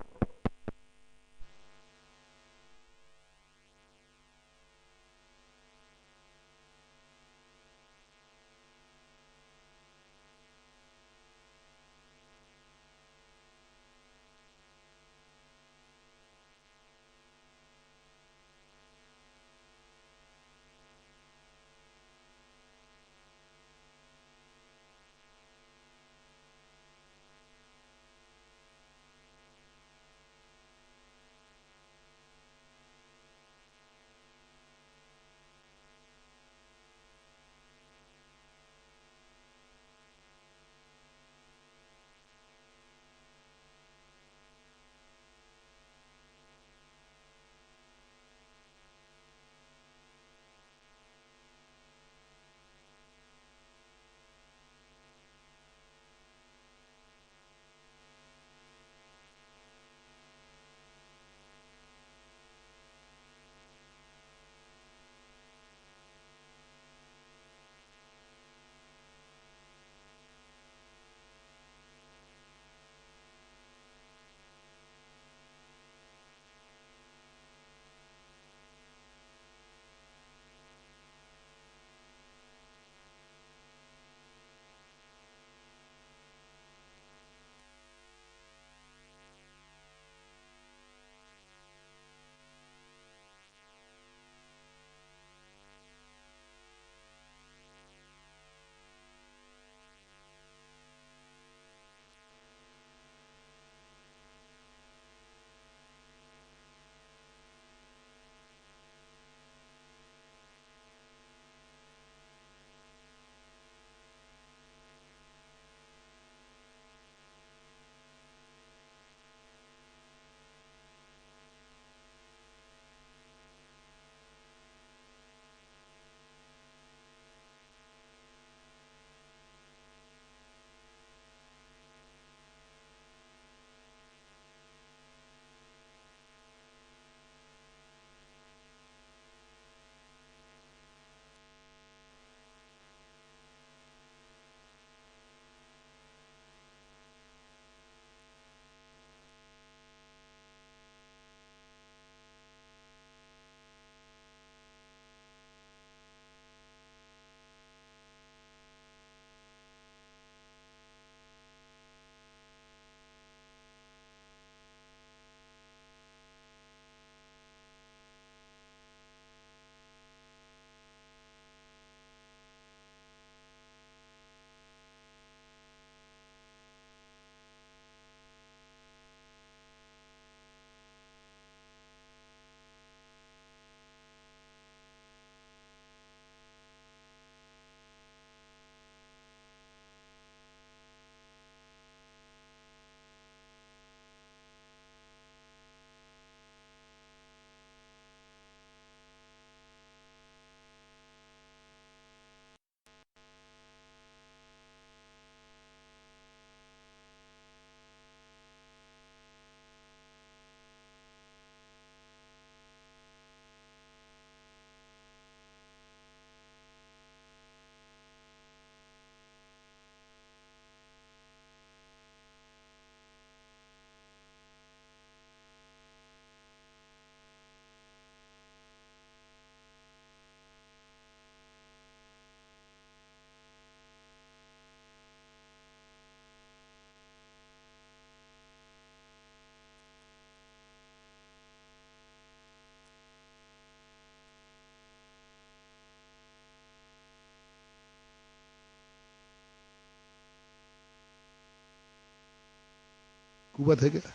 कुवत है क्या?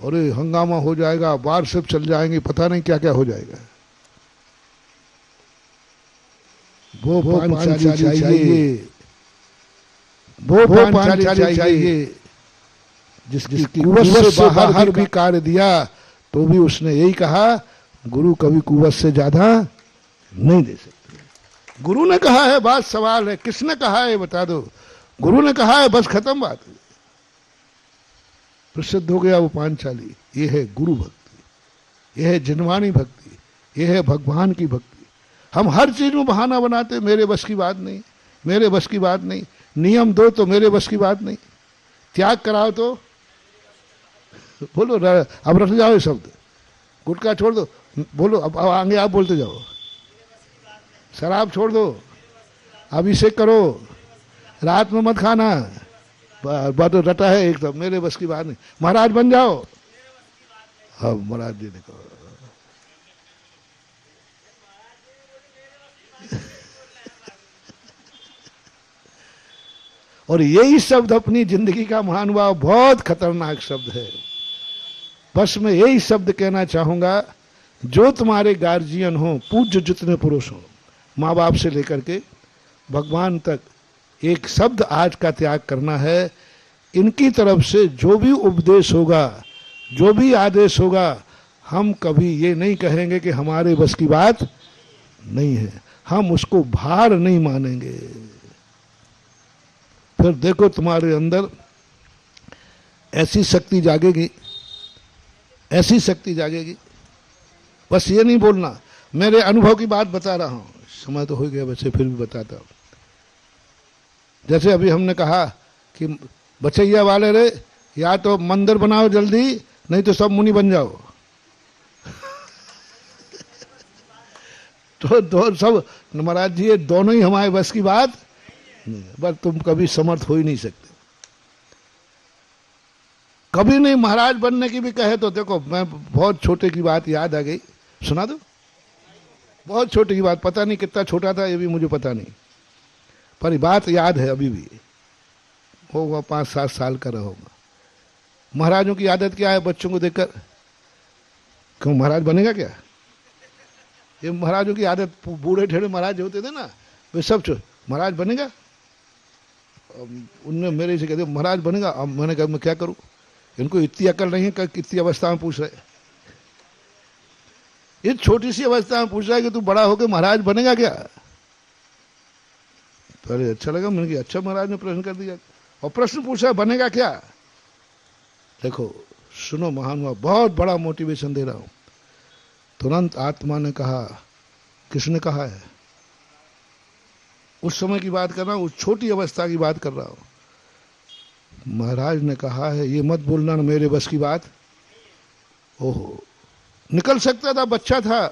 और ये हंगामा हो जाएगा, बार सब चल जाएंगे, पता नहीं क्या क्या हो जाएगा। वो पांचाली चाहिए, वो पांचाली चाहिए जिसकी कुवत से बाहर भी कार्य दिया तो भी उसने यही कहा, गुरु कभी कुवत से ज्यादा नहीं दे सकते। गुरु ने कहा है, बात सवाल है किसने कहा है बता दो। गुरु ने कहा है, बस खत्म बात। प्रसिद्ध हो गया वो पांचाली। ये है गुरु भक्ति, ये है जिनवाणी भक्ति, ये है भगवान की भक्ति। हम हर चीज में बहाना बनाते, मेरे बस की बात नहीं, मेरे बस की बात नहीं, नियम दो तो मेरे बस की बात नहीं, त्याग कराओ तो बोलो। अब रख जाओ ये शब्द, गुटखा छोड़ दो, बोलो अब आगे आप बोलते जाओ। शराब छोड़ दो, अभिषेक करो, रात में मत खाना, बात रटा है एकदम, मेरे बस की बात नहीं। महाराज बन जाओ, हाँ महाराज जी ने कहा। और यही शब्द अपनी जिंदगी का महानुभाव बहुत खतरनाक शब्द है। बस मैं यही शब्द कहना चाहूंगा, जो तुम्हारे गार्जियन हो, पूज्य जितने पुरुष हो, माँ बाप से लेकर के भगवान तक, एक शब्द आज का त्याग करना है। इनकी तरफ से जो भी उपदेश होगा, जो भी आदेश होगा, हम कभी ये नहीं कहेंगे कि हमारे बस की बात नहीं है, हम उसको भार नहीं मानेंगे। फिर देखो तुम्हारे अंदर ऐसी शक्ति जागेगी, ऐसी शक्ति जागेगी। बस ये नहीं बोलना, मेरे अनुभव की बात बता रहा हूं, समय तो हो गया वैसे फिर भी बताता हूं। जैसे अभी हमने कहा कि बचैया वाले रे, या तो मंदिर बनाओ जल्दी, नहीं तो सब मुनि बन जाओ। तो सब महाराज जी, ये दोनों ही हमारे बस की बात नहीं, बस तुम कभी समर्थ हो ही नहीं सकते, कभी नहीं। महाराज बनने की भी कहे तो देखो, मैं बहुत छोटे की बात याद आ गई, सुना दो। बहुत छोटे की बात, पता नहीं कितना छोटा था ये भी मुझे पता नहीं, पर बात याद है अभी भी, होगा 5-7 साल का रहोगा। महाराजों की आदत क्या है, बच्चों को देखकर क्यों महाराज बनेगा क्या? ये महाराजों की आदत, बूढ़े ठेढ़े महाराज होते थे ना, वे सब महाराज बनेगा। उनने मेरे से कहते महाराज बनेगा। अब मैंने कहा मैं क्या करूं, इनको इतनी अकल नहीं है, कितनी अवस्था में पूछ रहे, ये छोटी सी अवस्था में पूछ रहा है कि तू बड़ा होकर महाराज बनेगा क्या? पहले अच्छा लगा, मैंने कहा अच्छा महाराज ने प्रश्न कर दिया, और प्रश्न पूछा बनेगा क्या। देखो सुनो महानुभाव, बहुत बड़ा मोटिवेशन दे रहा हूं। तुरंत आत्मा ने कहा, किसने कहा है, उस समय की बात कर रहा हूं, उस छोटी अवस्था की बात कर रहा हूं। महाराज ने कहा है, ये मत बोलना ना मेरे बस की बात। ओहो, निकल सकता था, बच्चा था,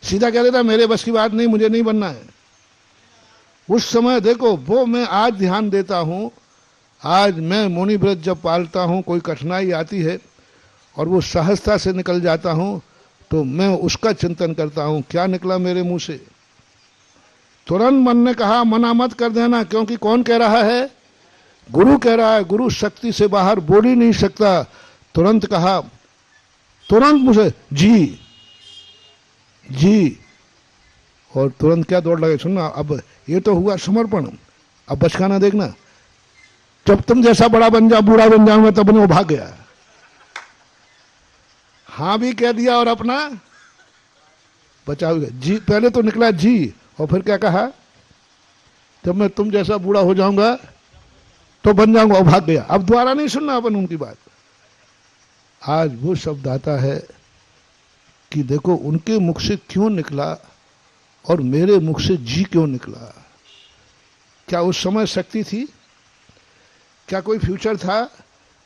सीधा कह देता मेरे बस की बात नहीं, मुझे नहीं बनना है। उस समय देखो, वो मैं आज ध्यान देता हूं, आज मैं मुनि व्रत जब पालता हूं, कोई कठिनाई आती है और वो सहजता से निकल जाता हूं, तो मैं उसका चिंतन करता हूं, क्या निकला मेरे मुंह से। तुरंत मन ने कहा मना मत कर देना, क्योंकि कौन कह रहा है, गुरु कह रहा है, गुरु शक्ति से बाहर बोल ही नहीं सकता। तुरंत कहा, तुरंत मुझे जी जी, और तुरंत क्या दौड़ लगे, सुनना अब ये तो हुआ समर्पण, अब बचकाना देखना, जब तुम जैसा बड़ा बन जाओ, बूढ़ा बन जाऊंगा, तब वो भाग गया। हाँ भी कह दिया और अपना बचाव जी, पहले तो निकला जी, और फिर क्या कहा, जब मैं तुम जैसा बूढ़ा हो जाऊंगा तो बन जाऊंगा, और भाग गया। अब दोबारा नहीं सुनना अपन उनकी बात। आज वो शब्द आता है कि देखो उनके मुख से क्यों निकला और मेरे मुख से जी क्यों निकला। क्या उस समय शक्ति थी, क्या कोई फ्यूचर था,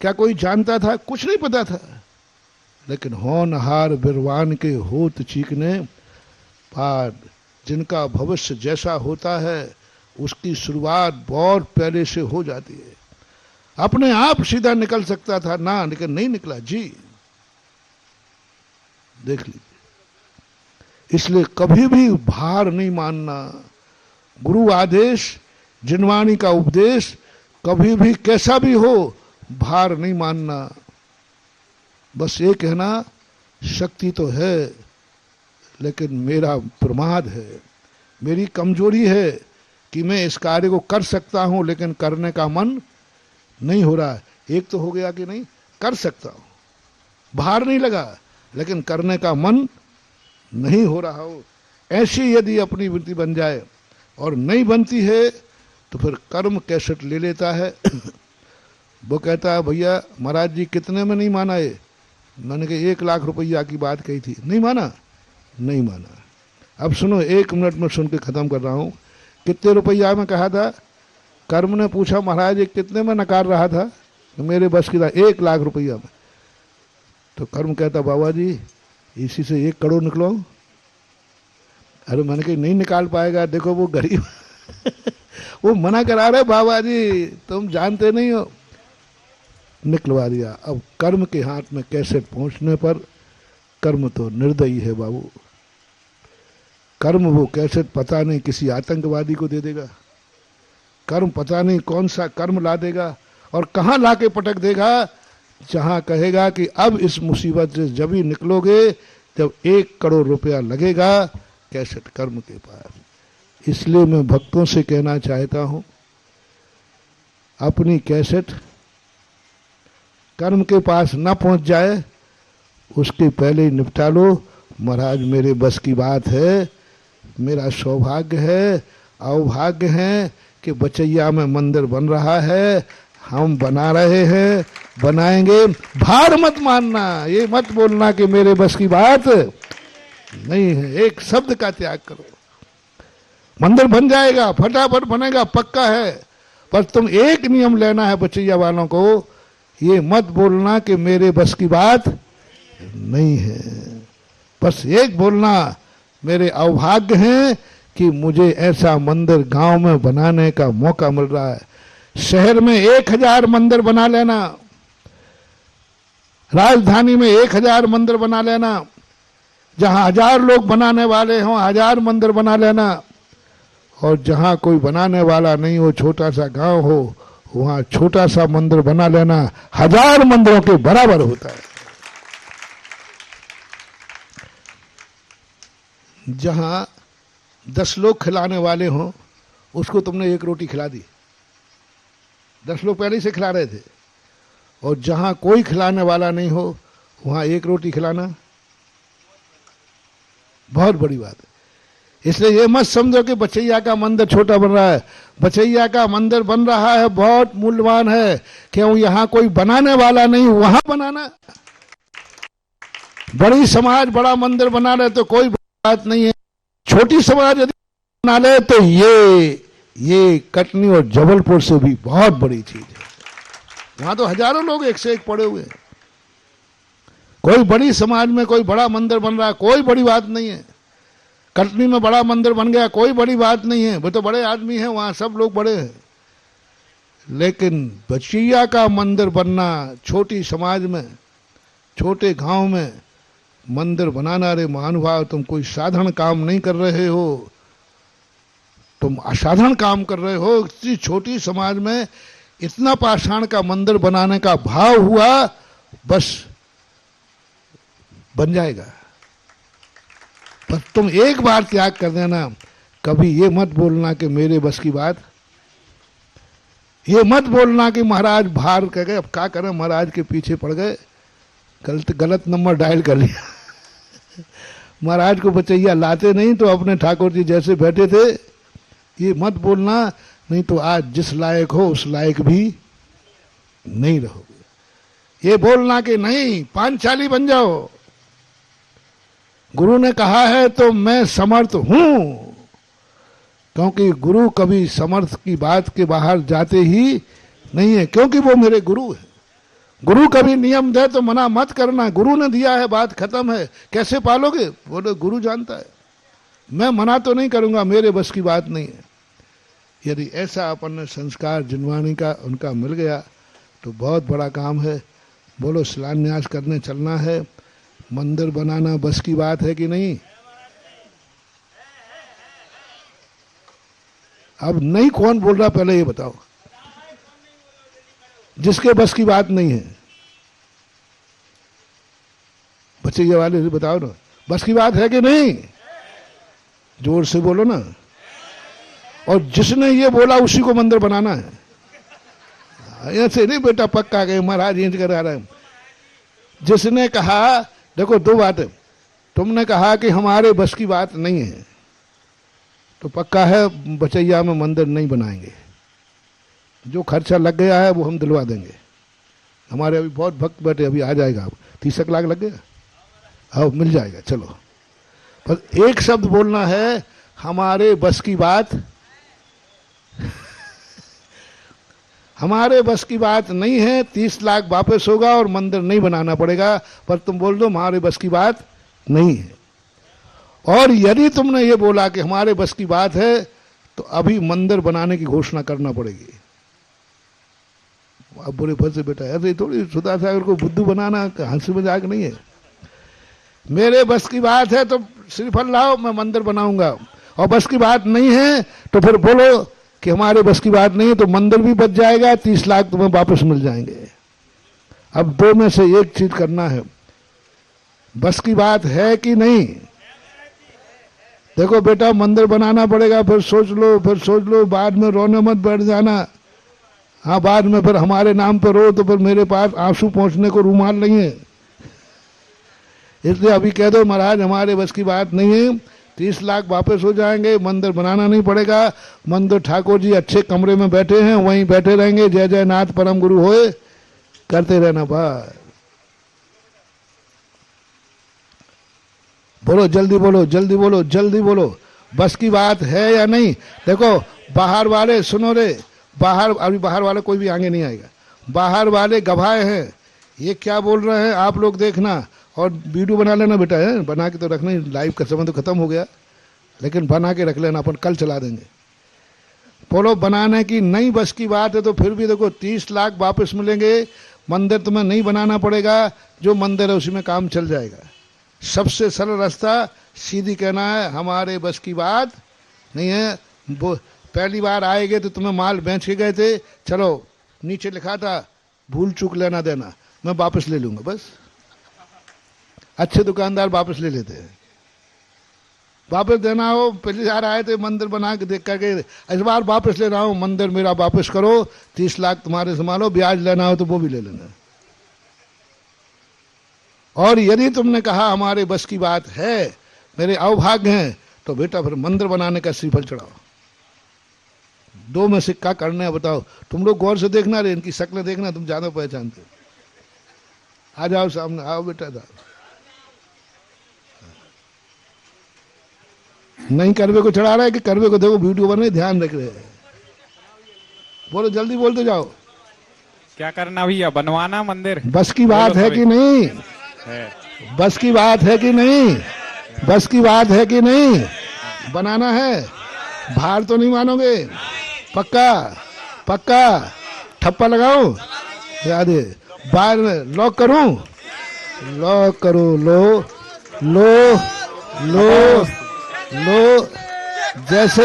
क्या कोई जानता था, कुछ नहीं पता था। लेकिन होनहार बिरवान के होत चीकने पार, जिनका भविष्य जैसा होता है उसकी शुरुआत बहुत पहले से हो जाती है। अपने आप सीधा निकल सकता था ना, लेकिन नहीं निकला जी, देख लीजिए। इसलिए कभी भी भार नहीं मानना। गुरु आदेश, जिनवाणी का उपदेश, कभी भी कैसा भी हो भार नहीं मानना। बस ये कहना शक्ति तो है लेकिन मेरा प्रमाद है, मेरी कमजोरी है कि मैं इस कार्य को कर सकता हूं लेकिन करने का मन नहीं हो रहा है। एक तो हो गया कि नहीं, कर सकता हूं, भार नहीं लगा, लेकिन करने का मन नहीं हो रहा हो। ऐसी यदि अपनी वृत्ति बन जाए और नहीं बनती है तो फिर कर्म कैसेट ले लेता है। वो कहता है भैया महाराज जी कितने में नहीं माना ये? मैंने कहा 1 लाख रुपया की बात कही थी, नहीं माना? नहीं माना। अब सुनो, 1 मिनट में सुन के खत्म कर रहा हूं। कितने रुपया में कहा था? कर्म ने पूछा महाराज ये कितने में नकार रहा था? तो मेरे बस की था 1 लाख रुपया में। तो कर्म कहता बाबा जी इसी से 1 करोड़ निकलो। अरे मैंने कहा नहीं निकाल पाएगा, देखो वो गरीब वो मना करा रहे बाबा जी तुम जानते नहीं हो। निकलवा दिया। अब कर्म के हाथ में कैसेट पहुंचने पर कर्म तो निर्दयी है बाबू। कर्म वो कैसेट पता नहीं किसी आतंकवादी को दे देगा, कर्म पता नहीं कौन सा कर्म ला देगा और कहां लाके पटक देगा, जहां कहेगा कि अब इस मुसीबत से जब ही निकलोगे जब 1 करोड़ रुपया लगेगा कैसेट कर्म के पास। इसलिए मैं भक्तों से कहना चाहता हूं अपनी कैसेट कर्म के पास न पहुंच जाए उसके पहले ही निपटा लो। महाराज मेरे बस की बात है, मेरा सौभाग्य है, अवभाग्य है कि बचैया में मंदिर बन रहा है, हम बना रहे हैं, बनाएंगे। भार मत मानना, ये मत बोलना कि मेरे बस की बात नहीं है। एक शब्द का त्याग करो, मंदिर बन जाएगा, फटाफट बनेगा, पक्का है। पर तुम एक नियम लेना है बचैया वालों को, ये मत बोलना कि मेरे बस की बात नहीं है। बस एक बोलना मेरे अवभाग्य हैं कि मुझे ऐसा मंदिर गांव में बनाने का मौका मिल रहा है। शहर में 1000 मंदिर बना लेना, राजधानी में 1000 मंदिर बना लेना, जहां 1000 लोग बनाने वाले हों 1000 मंदिर बना लेना, और जहां कोई बनाने वाला नहीं हो, छोटा सा गांव हो, वहां छोटा सा मंदिर बना लेना 1000 मंदिरों के बराबर होता है। जहां 10 लोग खिलाने वाले हों उसको तुमने 1 रोटी खिला दी, 10 लोग पहले से खिला रहे थे, और जहां कोई खिलाने वाला नहीं हो वहां 1 रोटी खिलाना बहुत बड़ी बात है। इसलिए ये मत समझो कि बचैया का मंदिर छोटा बन रहा है। बचैया का मंदिर बन रहा है, बहुत मूल्यवान है। क्यों? यहां कोई बनाने वाला नहीं, वहां बनाना। बड़ी समाज बड़ा मंदिर बना रहे तो कोई बात नहीं है, छोटी समाज यदि बना ले तो ये कटनी और जबलपुर से भी बहुत बड़ी चीज है। वहां तो हजारों लोग एक से एक पड़े हुए हैं। कोई बड़ी समाज में कोई बड़ा मंदिर बन रहा है, कोई बड़ी बात नहीं है। कटनी में बड़ा मंदिर बन गया, कोई बड़ी बात नहीं है, वो तो बड़े आदमी हैं, वहां सब लोग बड़े हैं। लेकिन बचैया का मंदिर बनना, छोटी समाज में, छोटे गांव में मंदिर बनाना, रे महानुभाव तुम कोई साधारण काम नहीं कर रहे हो, तुम असाधारण काम कर रहे हो। इतनी छोटी समाज में इतना पाषाण का मंदिर बनाने का भाव हुआ, बस बन जाएगा। पर तुम एक बार त्याग कर देना, कभी ये मत बोलना कि मेरे बस की बात, ये मत बोलना कि महाराज भार कह गए, अब क्या करें, महाराज के पीछे पड़ गए, गलत नंबर डायल कर लिया। महाराज को बचैया लाते नहीं तो अपने ठाकुर जी जैसे बैठे थे, ये मत बोलना, नहीं तो आज जिस लायक हो उस लायक भी नहीं रहोगे। ये बोलना कि नहीं पांचाली बन जाओ, गुरु ने कहा है तो मैं समर्थ हूं, क्योंकि गुरु कभी समर्थ की बात के बाहर जाते ही नहीं है, क्योंकि वो मेरे गुरु है। गुरु कभी नियम दे तो मना मत करना, गुरु ने दिया है, बात खत्म है। कैसे पालोगे वो तो गुरु जानता है, मैं मना तो नहीं करूंगा, मेरे बस की बात नहीं है। यदि ऐसा अपन संस्कार जिनवाणी का उनका मिल गया तो बहुत बड़ा काम है। बोलो शिलान्यास करने चलना है, मंदिर बनाना बस की बात है कि नहीं? अब नहीं कौन बोल रहा पहले ये बताओ, जिसके बस की बात नहीं है। बचैया वाले से बताओ ना, बस की बात है कि नहीं? जोर से बोलो ना। और जिसने ये बोला उसी को मंदिर बनाना है, ऐसे नहीं बेटा पक्का गए महाराज इंज करा रहे हैं। जिसने कहा, देखो दो बातें, तुमने कहा कि हमारे बस की बात नहीं है, तो पक्का है बचैया में मंदिर नहीं बनाएंगे। जो खर्चा लग गया है वो हम दिलवा देंगे। हमारे अभी बहुत भक्त बैठे, अभी आ जाएगा। अब 30 लाख लग गया, अब मिल जाएगा। चलो, बस एक शब्द बोलना है, हमारे बस की बात हमारे बस की बात नहीं है। 30 लाख वापस होगा और मंदिर नहीं बनाना पड़ेगा, पर तुम बोल दो हमारे बस की बात नहीं है। और यदि तुमने ये बोला कि हमारे बस की बात है, तो अभी मंदिर बनाने की घोषणा करना पड़ेगी। अब बुरे फंसे बेटा, ऐसे थोड़ी सुधा सागर को बुद्धू बनाना हंसी मजाक नहीं है। मेरे बस की बात है तो श्रीफल लाओ, मैं मंदिर बनाऊंगा। और बस की बात नहीं है तो फिर बोलो कि हमारे बस की बात नहीं है, तो मंदिर भी बच जाएगा, 30 लाख तुम्हें वापस मिल जाएंगे। अब दो में से एक चीज करना है, बस की बात है कि नहीं। देखो बेटा, मंदिर बनाना पड़ेगा, फिर सोच लो, बाद में रोने मत बैठ जाना। हाँ, बाद में फिर हमारे नाम पर रो तो फिर मेरे पास आंसू पहुंचने को रूमाल नहीं है। इसलिए अभी कह दो महाराज हमारे बस की बात नहीं है, 30 लाख वापस हो जाएंगे, मंदिर बनाना नहीं पड़ेगा। मंदिर ठाकुर जी अच्छे कमरे में बैठे हैं, वहीं बैठे रहेंगे, जय जय नाथ परम गुरु होए करते रहना। बस बोलो, जल्दी बोलो, जल्दी बोलो, जल्दी बोलो, बस की बात है या नहीं? देखो बाहर वाले सुनो रे, बाहर अभी बाहर वाले कोई भी आगे नहीं आएगा। बाहर वाले गवाह हैं, ये क्या बोल रहे हैं आप लोग देखना। और वीडियो बना लेना बेटा, है बना के तो रखना, लाइव का समय तो खत्म हो गया, लेकिन बना के रख लेना, अपन कल चला देंगे। बोलो बनाने की नहीं बस की बात है तो फिर भी देखो 30 लाख वापस मिलेंगे, मंदिर तुम्हें नहीं बनाना पड़ेगा, जो मंदिर है उसी में काम चल जाएगा। सबसे सरल रास्ता सीधी कहना है हमारे बस की बात नहीं है। पहली बार आएंगे तो तुम्हें माल बेच के गए थे, चलो नीचे लिखा था भूल चूक लेना देना, मैं वापस ले लूंगा। बस अच्छे दुकानदार वापस ले लेते हैं। वापस देना हो, पहली बार आए थे मंदिर बना के देख करके, इस बार वापस ले रहा हूं, मंदिर मेरा वापस करो, 30 लाख तुम्हारे संभालो, ब्याज लेना हो तो वो भी ले लेना। और यदि तुमने कहा हमारे बस की बात है, मेरे अवभाग्य हैं, तो बेटा फिर मंदिर बनाने का श्रीफल चढ़ाओ। दो में सिक्का करने है, बताओ। तुम लोग गौर से देखना रे, इनकी शक्लें देखना, तुम ज्यादा पहचानते हो। आ जाओ सामने, आओ बेटा जाओ। नहीं करवे को चढ़ा रहा है कि करवे को देखो वीडियो बन रही, ध्यान रख रहे हैं। बोलो जल्दी बोलते जाओ। क्या करना भैया, बनवाना मंदिर? बस की बात है कि नहीं? बस की बात है कि नहीं? बस की बात है कि नहीं? बनाना है, बाहर तो नहीं मानोगे? पक्का पक्का ठप्पा लगाऊं? याद है, बाहर में लॉक करूं? लॉक करो, लो लो लो लो। जैसे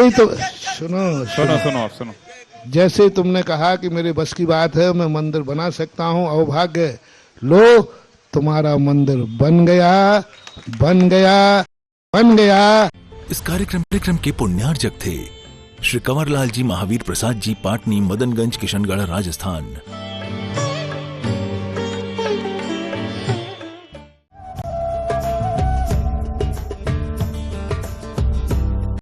ही तो सुनो, जैसे तुमने कहा कि मेरे बस की बात है, मैं मंदिर बना सकता हूं, अवभाग्य, लो तुम्हारा मंदिर बन गया, बन गया, बन गया। इस कार्यक्रम के पुण्यार्जक थे श्री कंवरलाल जी महावीर प्रसाद जी, पाटनी, मदनगंज, किशनगढ़, राजस्थान।